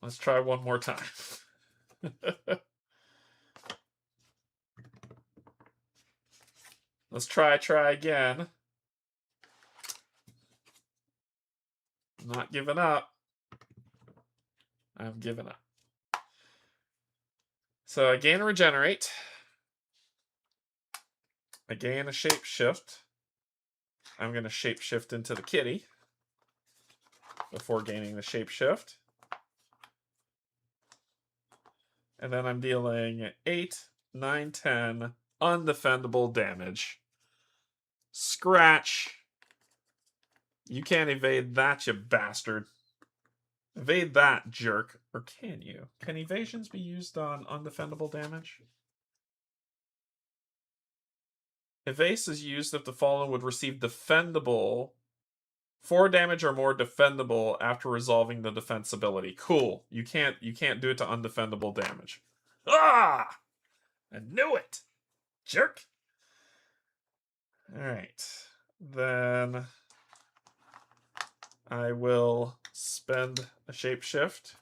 S1: Let's try one more time. Let's try again. I'm not giving up. I'm giving up. So I gain a Regenerate. I gain a Shapeshift. I'm going to Shapeshift into the kitty before gaining the Shapeshift. And then I'm dealing 8, 9, 10 undefendable damage. Scratch. You can't evade that, you bastard. Evade that, jerk. Or can you? Can evasions be used on undefendable damage? Evase is used if the fallen would receive defendable 4 damage or more defendable after resolving the defense ability. Cool. You can't do it to undefendable damage. Ah! I knew it! Jerk! Alright. Then I will spend a Shapeshift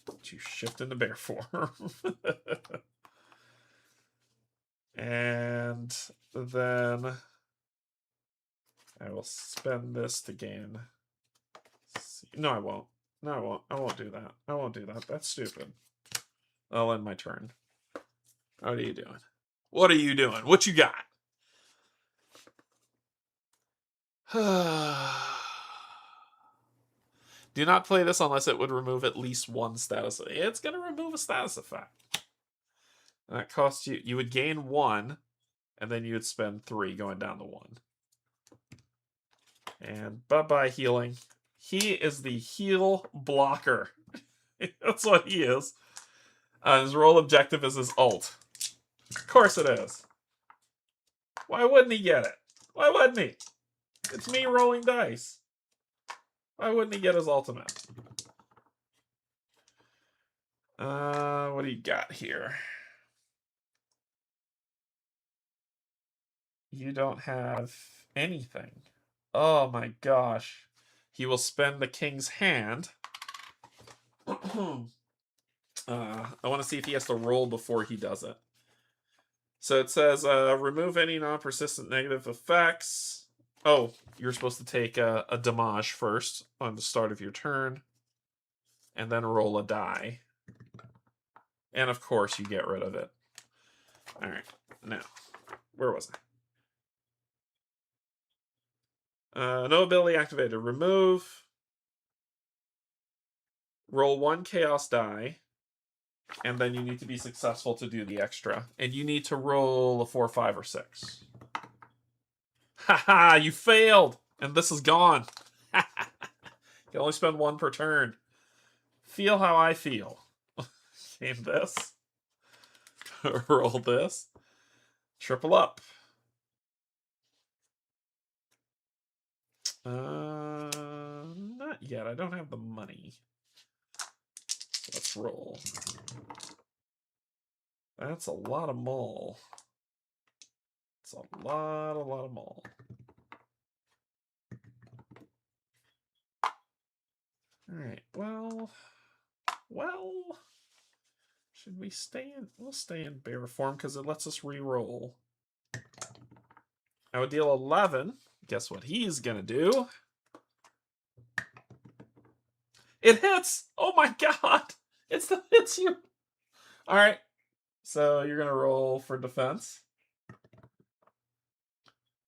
S1: To shift into bear form. And then I will spend this to gain. No, I won't. No, I won't. I won't do that. I won't do that. That's stupid. I'll end my turn. What are you doing? What are you doing? What you got? Do not play this unless it would remove at least one status. It's going to remove a status effect. And that costs you... You would gain 1, and then you would spend 3 going down to 1. And bye-bye healing. He is the heal blocker. That's what he is. His role objective is his ult. Of course it is. Why wouldn't he get it? Why wouldn't he? It's me rolling dice. Why wouldn't he get his ultimate? What do you got here? You don't have anything. Oh my gosh. He will spend the king's hand. I want to see if he has to roll before he does it. So it says, remove any non-persistent negative effects. Oh, you're supposed to take a damage first on the start of your turn. And then roll a die. And of course, you get rid of it. Alright, now, where was I? No ability activated. Remove. Roll 1 chaos die. And then you need to be successful to do the extra. And you need to roll a 4, 5, or 6. Haha, you failed! And this is gone. You can only spend 1 per turn. Feel how I feel. Game this. Roll this. Triple up. Not yet. I don't have the money. Let's roll. That's a lot of mole. It's a lot of mole. Alright, well... Should we stay in... We'll stay in bear form because it lets us re-roll. I would deal 11. Guess what he's gonna do? It hits! Oh my god! It's you! Alright. So you're gonna roll for defense.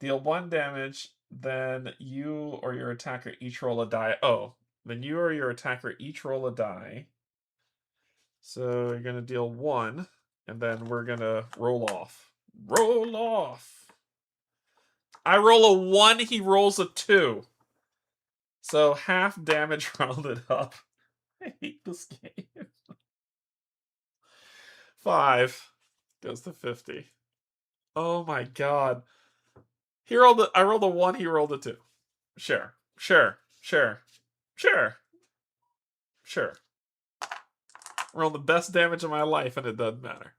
S1: Deal 1 damage, then you or your attacker each roll a die. Oh, then you or your attacker each roll a die. So you're gonna deal 1, and then we're gonna roll off. Roll off! I roll a 1, he rolls a 2. So half damage rounded up. I hate this game. 5 goes to 50. Oh my god. I rolled a 1, he rolled a 2. Sure. Rolled the best damage of my life and it doesn't matter.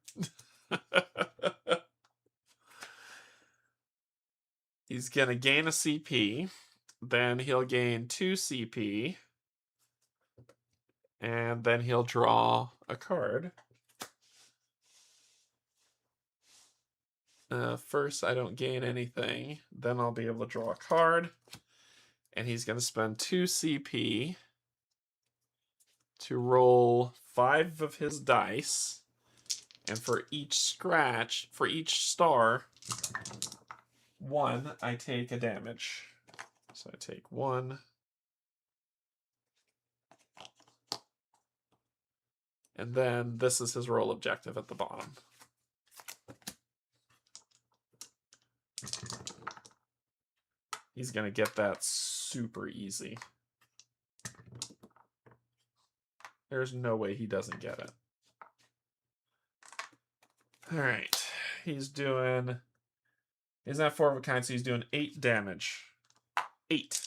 S1: He's gonna gain a CP. Then he'll gain 2 CP. And then he'll draw a card. First, I don't gain anything. Then I'll be able to draw a card. And he's going to spend 2 CP to roll 5 of his dice. And for each scratch, for each star, 1, I take a damage. So I take 1. And then this is his roll objective at the bottom. He's going to get that super easy. There's no way he doesn't get it. Alright. He's not 4 of a kind, so he's doing 8 damage. 8.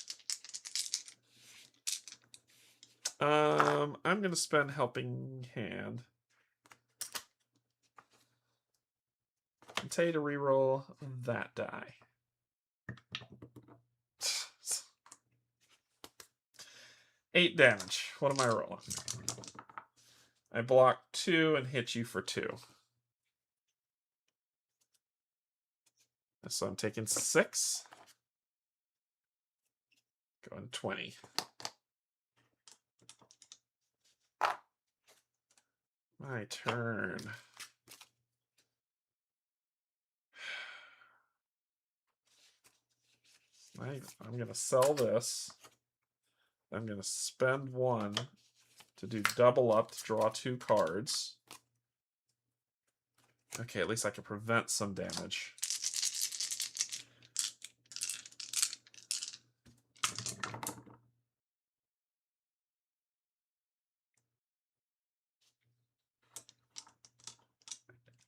S1: I'm going to spend Helping Hand. I'll tell you to reroll that die. Eight damage. What am I rolling? I block 2 and hit you for 2. So I'm taking 6. Going 20. My turn. I'm going to sell this. I'm going to spend 1 to do double up to draw 2 cards. Okay, at least I can prevent some damage.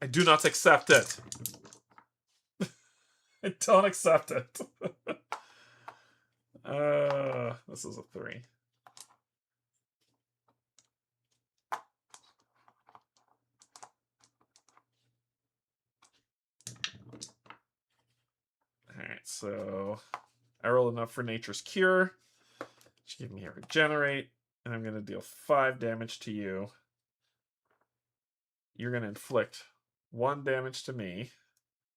S1: I do not accept it. I don't accept it. This is a 3. Alright, so I roll enough for Nature's Cure. Just give me a regenerate, and I'm going to deal 5 damage to you. You're going to inflict 1 damage to me,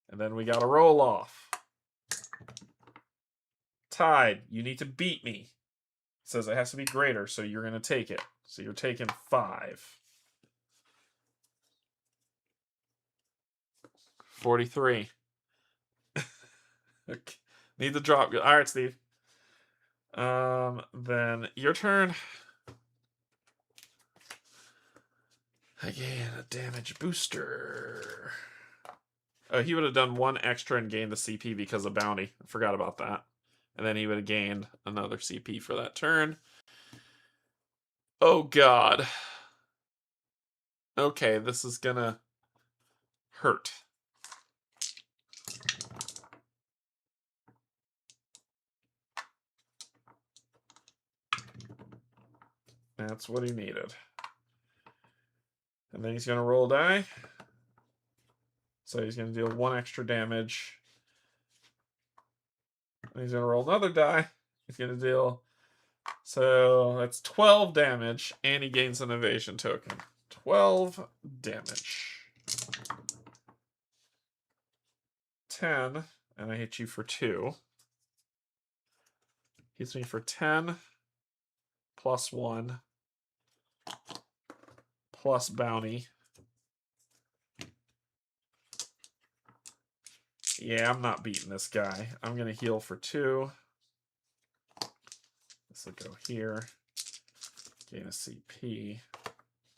S1: and then we got to roll off. Tied. You need to beat me. It says it has to be greater, so you're going to take it. So you're taking 5. 43. Okay. Need the drop. All right, Steve. Then your turn. Again, a damage booster. Oh, he would have done 1 extra and gained the CP because of bounty. I forgot about that. And then he would have gained another CP for that turn. Oh, God. Okay, this is gonna hurt. That's what he needed. And then he's going to roll a die. So he's going to deal 1 extra damage. And he's going to roll another die. He's going to deal... So that's 12 damage, and he gains an evasion token. 12 damage. 10, and I hit you for 2. Hits me for 10, plus 1, plus bounty. Yeah, I'm not beating this guy. I'm going to heal for 2. This will go here. Gain a CP.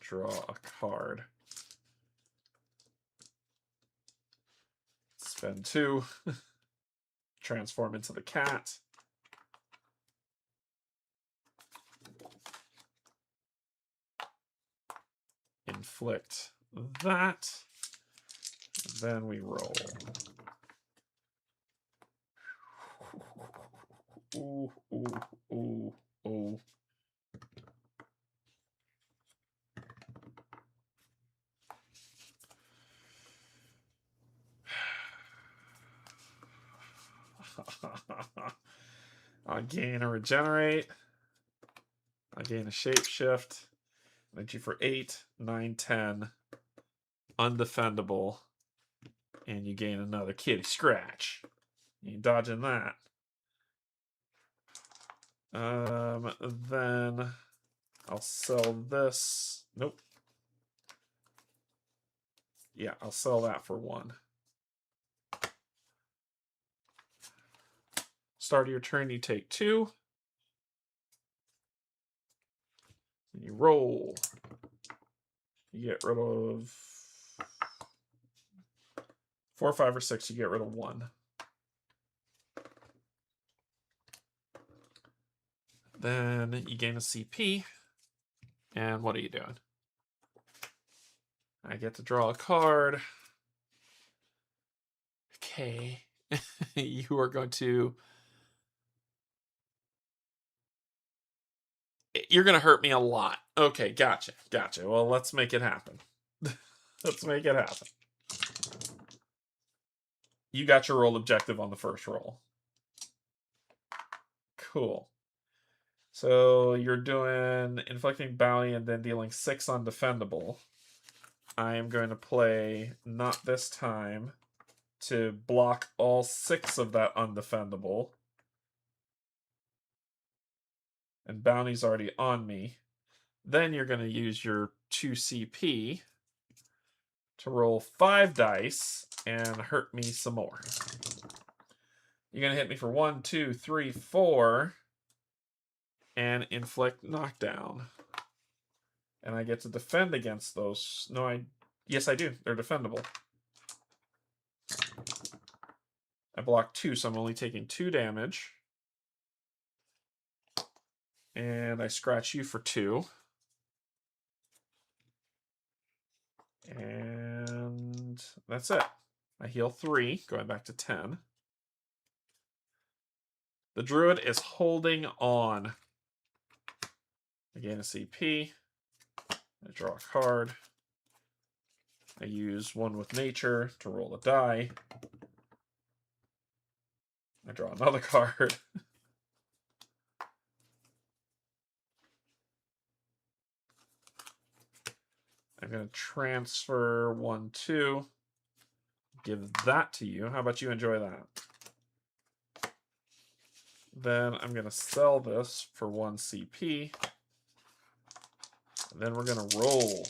S1: Draw a card. Spend 2. Transform into the cat. Inflict that. Then we roll. Ooh, ooh, ooh, ooh. I gain a regenerate. I gain a shapeshift. I hit you for 8, 9, 10. Undefendable. And you gain another kitty scratch. You ain't dodging that. Then I'll sell this. Nope. Yeah, I'll sell that for 1. Start of your turn, you take 2. And you roll. You get rid of 4, 5, or 6. You get rid of 1. Then you gain a CP. And what are you doing? I get to draw a card. Okay. You are going to... You're going to hurt me a lot. Okay, gotcha. Gotcha. Well, let's make it happen. Let's make it happen. You got your roll objective on the first roll. Cool. So you're doing inflicting bounty and then dealing 6 undefendable. I am going to play Not This Time to block all 6 of that undefendable. And bounty's already on me. Then you're going to use your 2 CP to roll 5 dice and hurt me some more. You're going to hit me for 1, 2, 3, 4, and inflict knockdown. And I get to defend against those. No, yes, I do. They're defendable. I block 2, so I'm only taking 2 damage. And I scratch you for 2. And that's it. I heal 3, going back to 10. The Druid is holding on. I gain a CP. I draw a card. I use 1 with nature to roll a die. I draw another card. I'm going to transfer 1, 2. Give that to you. How about you enjoy that? Then I'm going to sell this for 1 CP. And then we're going to roll.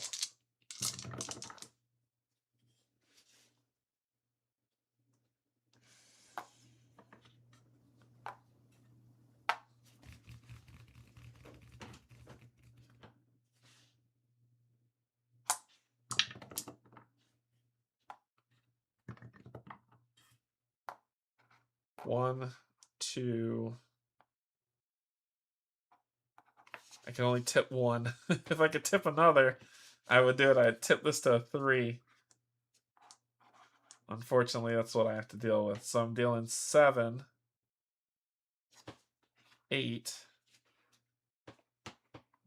S1: One, 2. I can only tip 1. If I could tip another, I would do it. I'd tip this to a 3. Unfortunately, that's what I have to deal with. So I'm dealing 7, 8.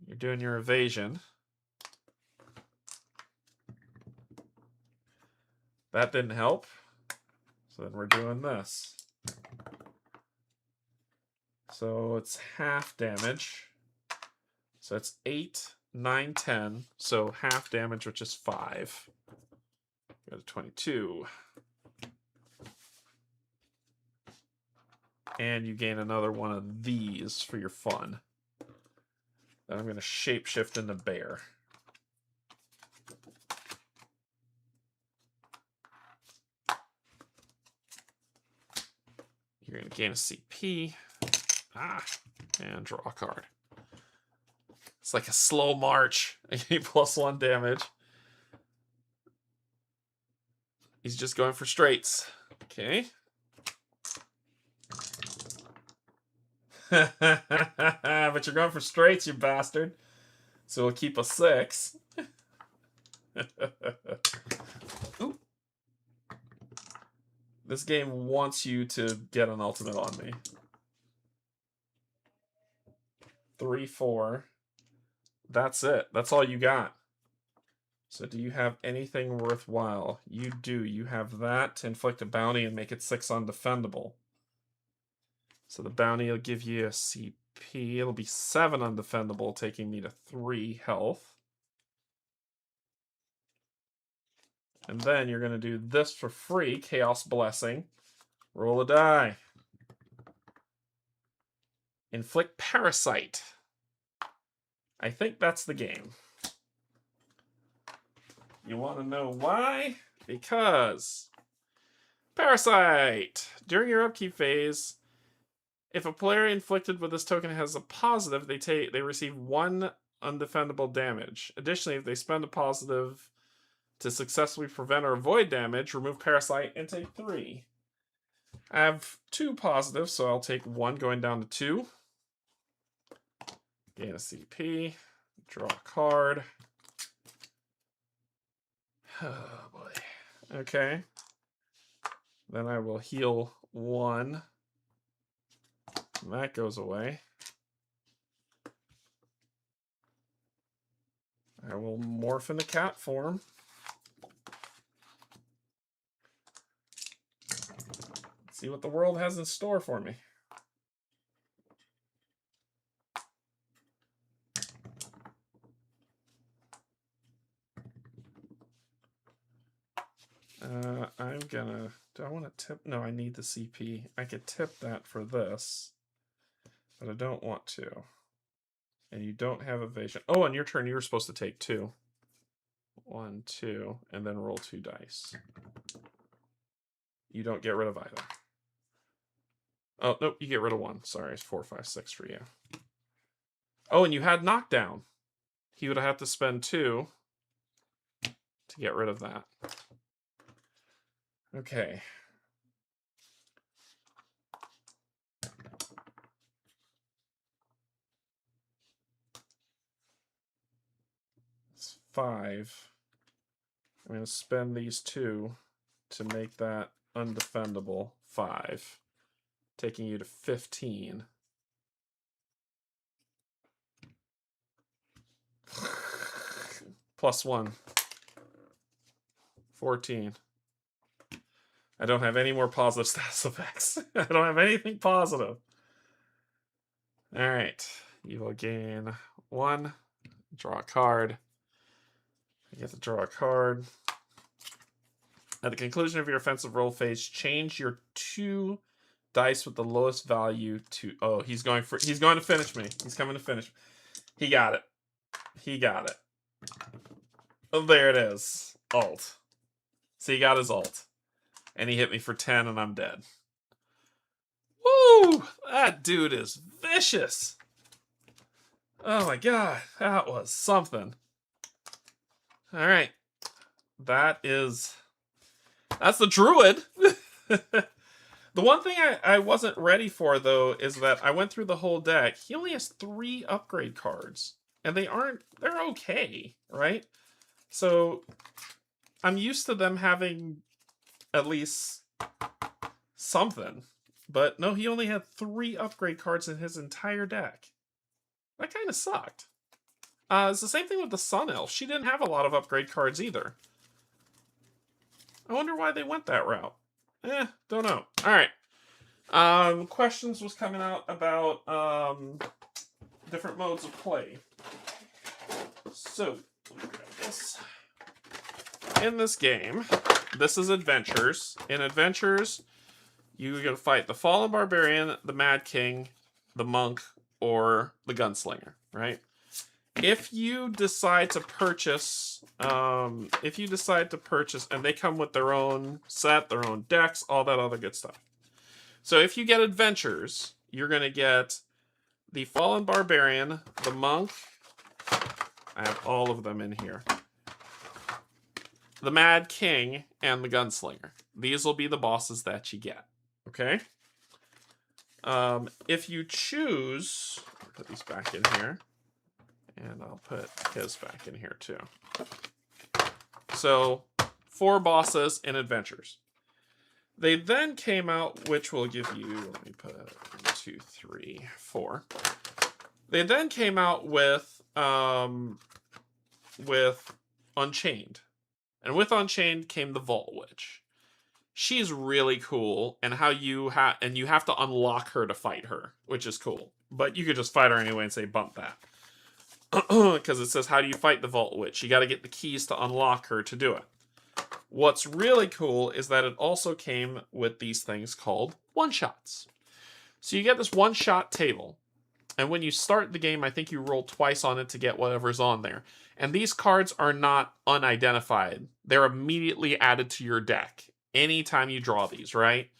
S1: You're doing your evasion. That didn't help. So then we're doing this. So it's half damage. So it's 8, 9, 10. So half damage, which is 5. Go to 22. And you gain another one of these for your fun. Then I'm going to shapeshift into bear. You're going to gain a CP. And draw a card. It's like a slow march. I gain +1 damage. He's just going for straights. Okay. But you're going for straights, you bastard. So we'll keep a 6. Ooh. This game wants you to get an ultimate on me. 3, 4. That's it. That's all you got. So do you have anything worthwhile? You do. You have that to inflict a bounty and make it 6 undefendable. So the bounty will give you a CP. It'll be 7 undefendable, taking me to 3 health. And then you're going to do this for free, Chaos Blessing. Roll a die. Inflict Parasite. I think that's the game. You want to know why? Because Parasite! During your upkeep phase, if a player inflicted with this token has a positive, they receive 1 undefendable damage. Additionally, if they spend a positive to successfully prevent or avoid damage, remove Parasite and take 3. I have 2 positives, so I'll take 1 going down to 2. Gain a CP. Draw a card. Oh boy. Okay. Then I will heal 1. And that goes away. I will morph into cat form. See what the world has in store for me. I'm gonna... Do I want to tip? No, I need the CP. I could tip that for this, but I don't want to. And you don't have evasion. Oh, on your turn, you were supposed to take 2. 1, 2, and then roll 2 dice. You don't get rid of either. Oh, nope, you get rid of 1. Sorry, it's 4, 5, 6 for you. Oh, and you had knockdown. He would have had to spend 2 to get rid of that. Okay. It's 5. I'm going to spend these 2 to make that undefendable 5, taking you to 15. Plus 1. 14. I don't have any more positive status effects. I don't have anything positive. All right. You will gain 1. Draw a card. You get to draw a card. At the conclusion of your offensive roll phase, change your 2 dice with the lowest value to... Oh, he's going to finish me. He's coming to finish. He got it. He got it. Oh, there it is. Ult. So he got his ult. And he hit me for 10 and I'm dead. Woo! That dude is vicious. Oh my god. That was something. Alright. That's the Druid. The one thing I wasn't ready for, though, is that I went through the whole deck. He only has 3 upgrade cards. And they're okay, right? So, I'm used to them having at least something. But no, he only had 3 upgrade cards in his entire deck. That kind of sucked. It's the same thing with the Sun Elf. She didn't have a lot of upgrade cards either. I wonder why they went that route. Don't know. Alright. Questions was coming out about different modes of play. So, let me grab this. In this game, this is Adventures. In Adventures, you're going to fight the Fallen Barbarian, the Mad King, the Monk, or the Gunslinger, right? If you decide to purchase, and they come with their own set, their own decks, all that other good stuff. So if you get Adventures, you're going to get the Fallen Barbarian, the Monk. I have all of them in here. The Mad King, and the Gunslinger. These will be the bosses that you get. Okay? If you choose... I'll put these back in here. And I'll put his back in here too. So, 4 bosses in Adventures. They then came out, which will give you... Let me put 1, 2, 3, 4. They then came out with Unchained. And with Unchained came the Vault Witch. She's really cool, and you have to unlock her to fight her, which is cool. But you could just fight her anyway and say bump that. Because it says, how do you fight the Vault Witch? You got to get the keys to unlock her to do it. What's really cool is that it also came with these things called one-shots. So you get this one-shot table. And when you start the game, I think you roll twice on it to get whatever's on there. And these cards are not unidentified. They're immediately added to your deck anytime you draw these, right?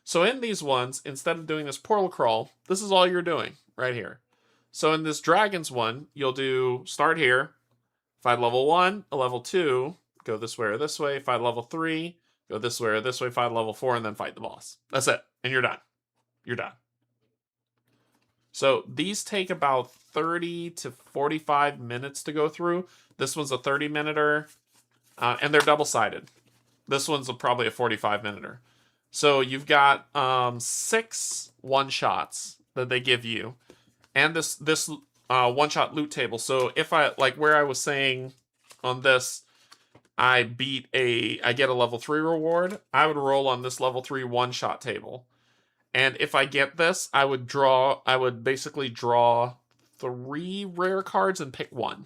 S1: So in these ones, instead of doing this portal crawl, this is all you're doing right here. So in this Dragons one, you'll do start here, fight level 1, a level 2, go this way or this way, fight level 3, go this way or this way, fight level 4, and then fight the boss. That's it. And you're done. You're done. So these take about 30 to 45 minutes to go through. This one's a 30-minuter, and they're double-sided. This one's probably a 45-minuter. So you've got 6 one-shots that they give you, and this one-shot loot table. So if I, like where I was saying on this, I get a level 3 reward, I would roll on this level 3 one-shot table. And if I get this, I would basically draw 3 rare cards and pick 1.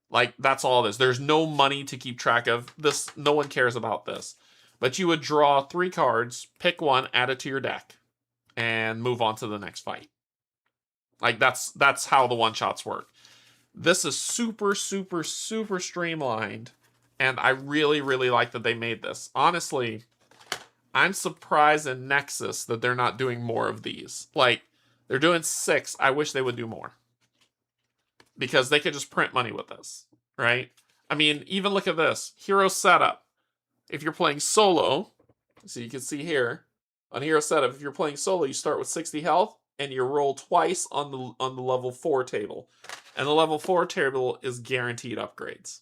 S1: Like, that's all it is. There's no money to keep track of. This, no one cares about this. But you would draw 3 cards, pick one, add it to your deck, and move on to the next fight. Like, that's how the one-shots work. This is super, super, super streamlined, and I really, really like that they made this. Honestly, I'm surprised in Nexus that they're not doing more of these. Like, they're doing 6. I wish they would do more. Because they could just print money with this, right? I mean, even look at this. Hero setup. If you're playing solo, so you can see here, on hero setup, if you're playing solo, you start with 60 health, and you roll twice on the level 4 table. And the level 4 table is guaranteed upgrades.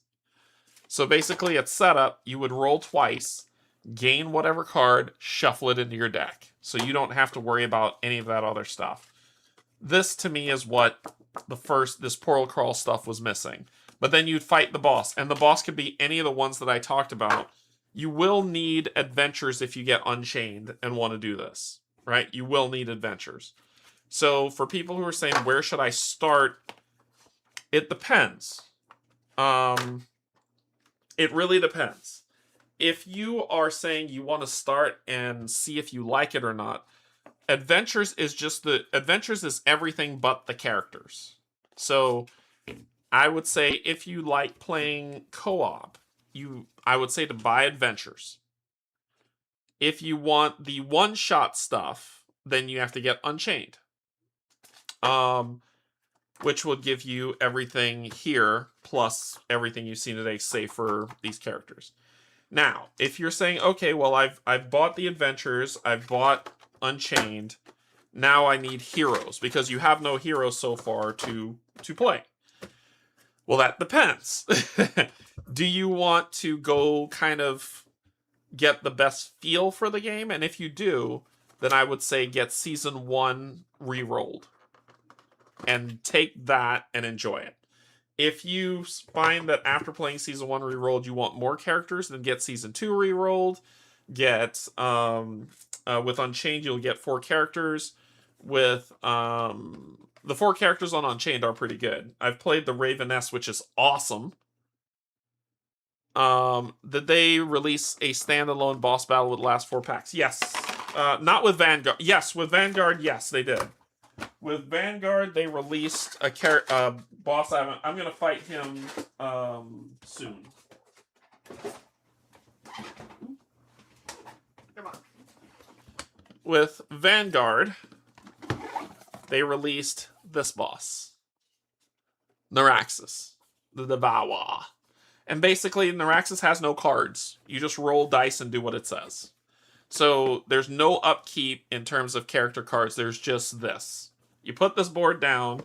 S1: So basically, at setup, you would roll twice, gain whatever card, shuffle it into your deck. So you don't have to worry about any of that other stuff. This, to me, is what this Portal Crawl stuff was missing. But then you'd fight the boss, and the boss could be any of the ones that I talked about. You will need adventures if you get Unchained and want to do this, right? You will need adventures. So for people who are saying, where should I start? It depends. It really depends. If you are saying you want to start and see if you like it or not, Adventures is everything but the characters. So I would say if you like playing co-op, I would say to buy Adventures. If you want the one-shot stuff, then you have to get Unchained. Which will give you everything here, plus everything you've seen today, save for these characters. Now, if you're saying, okay, well, I've bought the Adventures, I've bought Unchained, now I need heroes, because you have no heroes so far to play. Well, that depends. Do you want to go kind of get the best feel for the game? And if you do, then I would say get Season 1 re-rolled. And take that and enjoy it. If you find that after playing Season 1 re-rolled, you want more characters, then get Season 2 re-rolled. Get, with Unchained, you'll get 4 characters. With, the 4 characters on Unchained are pretty good. I've played the Raveness, which is awesome. Did they release a standalone boss battle with the last 4 packs? Yes. Not with Vanguard. Yes, with Vanguard, yes, they did. With Vanguard, they released a boss. I'm going to fight him soon. Come on. With Vanguard, they released this boss. Neuraxis, the Devour. And basically, Neuraxis has no cards. You just roll dice and do what it says. So there's no upkeep in terms of character cards. There's just this. You put this board down.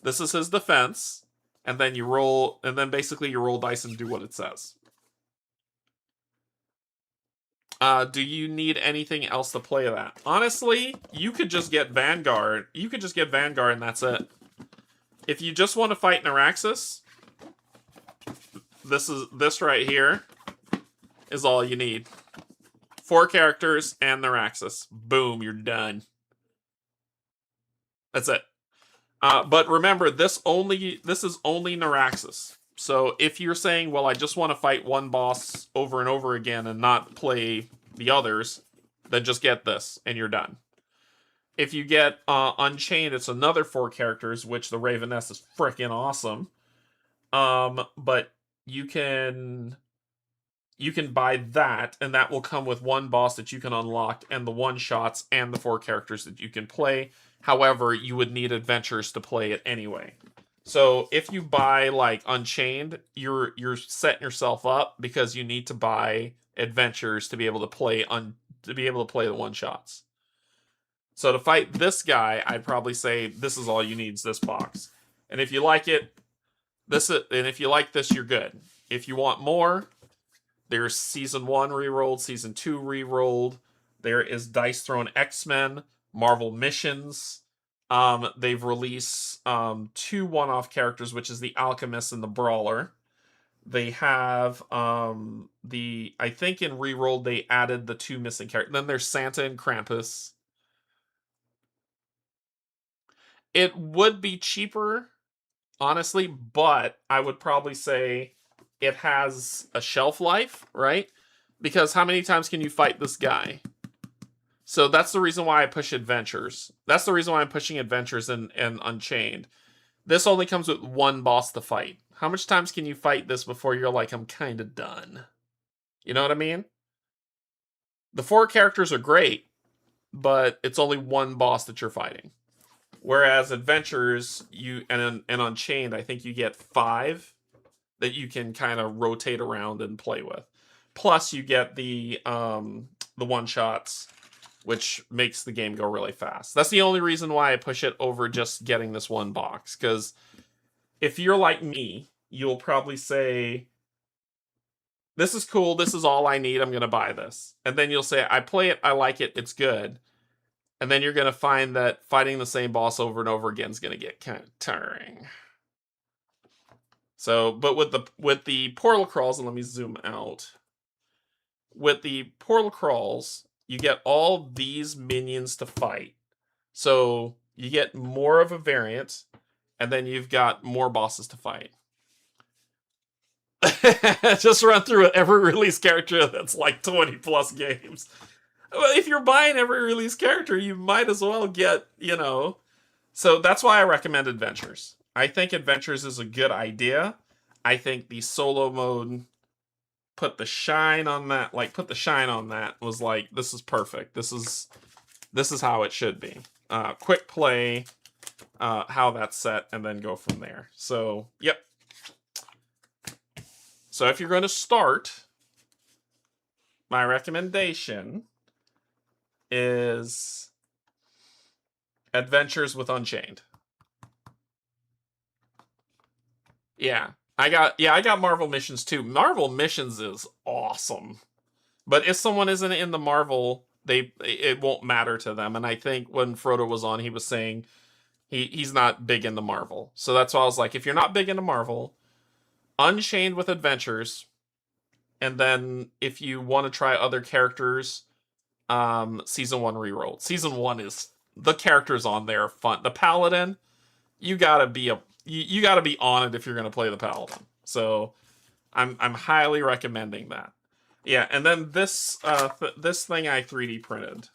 S1: This is his defense. And then you roll, and then basically you roll dice and do what it says. Do you need anything else to play that? Honestly, you could just get Vanguard. You could just get Vanguard and that's it. If you just want to fight Neuraxis, this right here is all you need. 4 characters and Neuraxis. Boom, you're done. That's it. But remember, this is only Neuraxis. So if you're saying, well, I just want to fight one boss over and over again and not play the others, then just get this and you're done. If you get Unchained, it's another 4 characters, which the Raveness is freaking awesome. But you can buy that, and that will come with 1 boss that you can unlock, and the 1-shots, and the 4 characters that you can play. However, you would need adventures to play it anyway. So if you buy like Unchained, you're setting yourself up because you need to buy adventures to be able to play the 1-shots. So to fight this guy, I'd probably say this is all you need is this box. And if you like it, if you like this, you're good. If you want more, there's Season 1 re-rolled, Season 2 re-rolled. There is Dice Throne X-Men, Marvel Missions. They've released 2 one-off characters, which is the Alchemist and the Brawler. They have I think in re-rolled they added the 2 missing characters. Then there's Santa and Krampus. It would be cheaper honestly, but I would probably say it has a shelf life, right? Because how many times can you fight this guy? So that's the reason why I push Adventures. That's the reason why I'm pushing Adventures and Unchained. This only comes with one boss to fight. How much times can you fight this before you're like, I'm kind of done? You know what I mean? The 4 characters are great, but it's only one boss that you're fighting. Whereas Adventures, and Unchained, I think you get 5 that you can kind of rotate around and play with. Plus, you get the one shots, which makes the game go really fast. That's the only reason why I push it over just getting this one box. Because if you're like me, you'll probably say, this is cool, this is all I need, I'm going to buy this. And then you'll say, I play it, I like it, it's good. And then you're going to find that fighting the same boss over and over again is going to get kind of tiring. So, but with the portal crawls, and let me zoom out. With the portal crawls, you get all these minions to fight. So you get more of a variant, and then you've got more bosses to fight. Just run through every release character that's like 20 plus games. Well, if you're buying every release character, you might as well get, So that's why I recommend Adventures. I think Adventures is a good idea. I think the solo mode put the shine on that. Was like, this is perfect. This is how it should be. Quick play, how that's set, and then go from there. So, yep. So if you're going to start, my recommendation is Adventures with Unchained. Yeah. I got Marvel Missions too. Marvel Missions is awesome. But if someone isn't in the Marvel, it won't matter to them. And I think when Frodo was on, he was saying he's not big into Marvel. So that's why I was like, if you're not big into Marvel, Unchained with Adventures, and then if you want to try other characters, Season 1 rerolled. Season 1 is, the characters on there are fun. The Paladin, you gotta be on it if you're gonna play the Paladin. So I'm highly recommending that. Yeah, and then this this thing I 3D printed,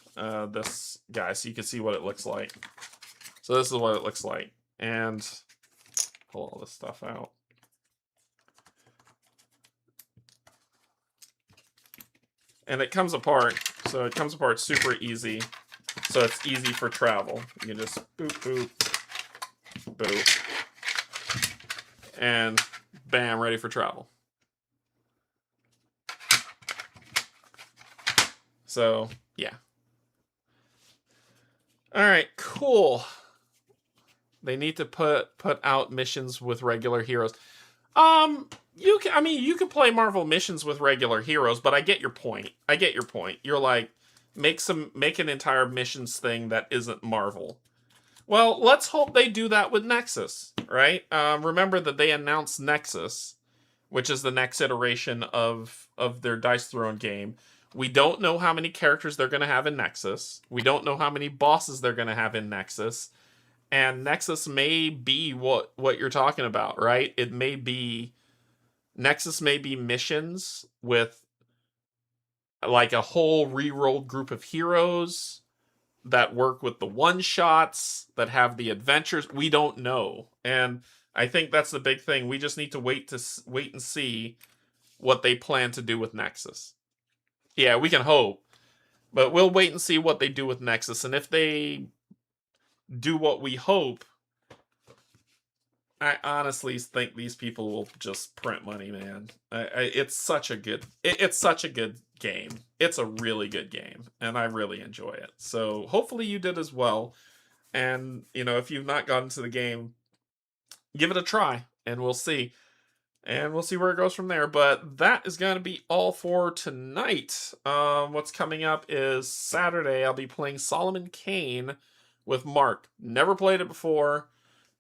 S1: this guy, so you can see what it looks like. So this is what it looks like, and pull all this stuff out. And it comes apart, so it comes apart super easy. So it's easy for travel. You can just boop, boop, boop, and bam, ready for travel. So, yeah. All right, cool. They need to put out missions with regular heroes. You can play Marvel missions with regular heroes, but I get your point. You're like, make an entire missions thing that isn't Marvel. Well, let's hope they do that with Nexus, right? Remember that they announced Nexus, which is the next iteration of their Dice Throne game. We don't know how many characters they're going to have in Nexus. We don't know how many bosses they're going to have in Nexus. And Nexus may be what you're talking about, right? Nexus may be missions with like a whole rerolled group of heroes that work with the one-shots, that have the adventures. We don't know. And I think that's the big thing. We just need to wait and see what they plan to do with Nexus. Yeah, we can hope. But we'll wait and see what they do with Nexus. And if they do what we hope, I honestly think these people will just print money, man. It's such a good game. It's a really good game, and I really enjoy it. So hopefully you did as well. And if you've not gotten to the game, give it a try, and we'll see. And we'll see where it goes from there. But that is going to be all for tonight. What's coming up is Saturday. I'll be playing Solomon Kane with Mark. Never played it before.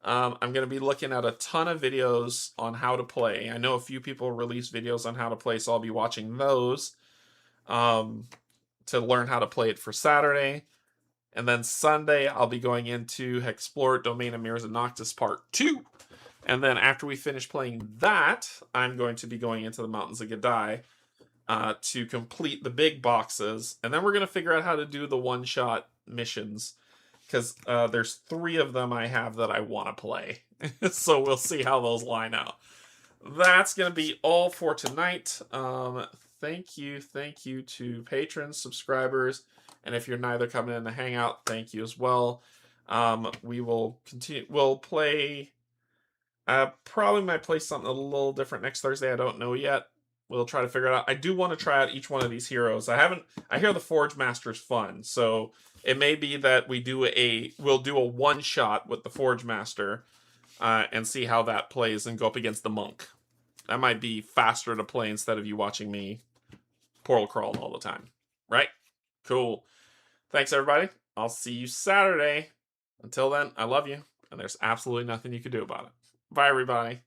S1: I'm going to be looking at a ton of videos on how to play. I know a few people release videos on how to play, so I'll be watching those to learn how to play it for Saturday. And then Sunday, I'll be going into Explore Domain of Mirrors and Noctis Part 2. And then after we finish playing that, I'm going to be going into the Mountains of Gadai to complete the big boxes. And then we're going to figure out how to do the one-shot missions. Because there's 3 of them I have that I want to play. So we'll see how those line out. That's going to be all for tonight. Thank you to patrons, subscribers, and if you're neither coming in to hang out, thank you as well. We will continue. We'll play. Probably might play something a little different next Thursday. I don't know yet. We'll try to figure it out. I do want to try out each one of these heroes. I hear the Forgemaster's fun, so it may be that we'll do a one shot with the Forgemaster, and see how that plays and go up against the monk. That might be faster to play instead of you watching me portal crawl all the time. Right? Cool. Thanks, everybody. I'll see you Saturday. Until then, I love you, and there's absolutely nothing you can do about it. Bye, everybody.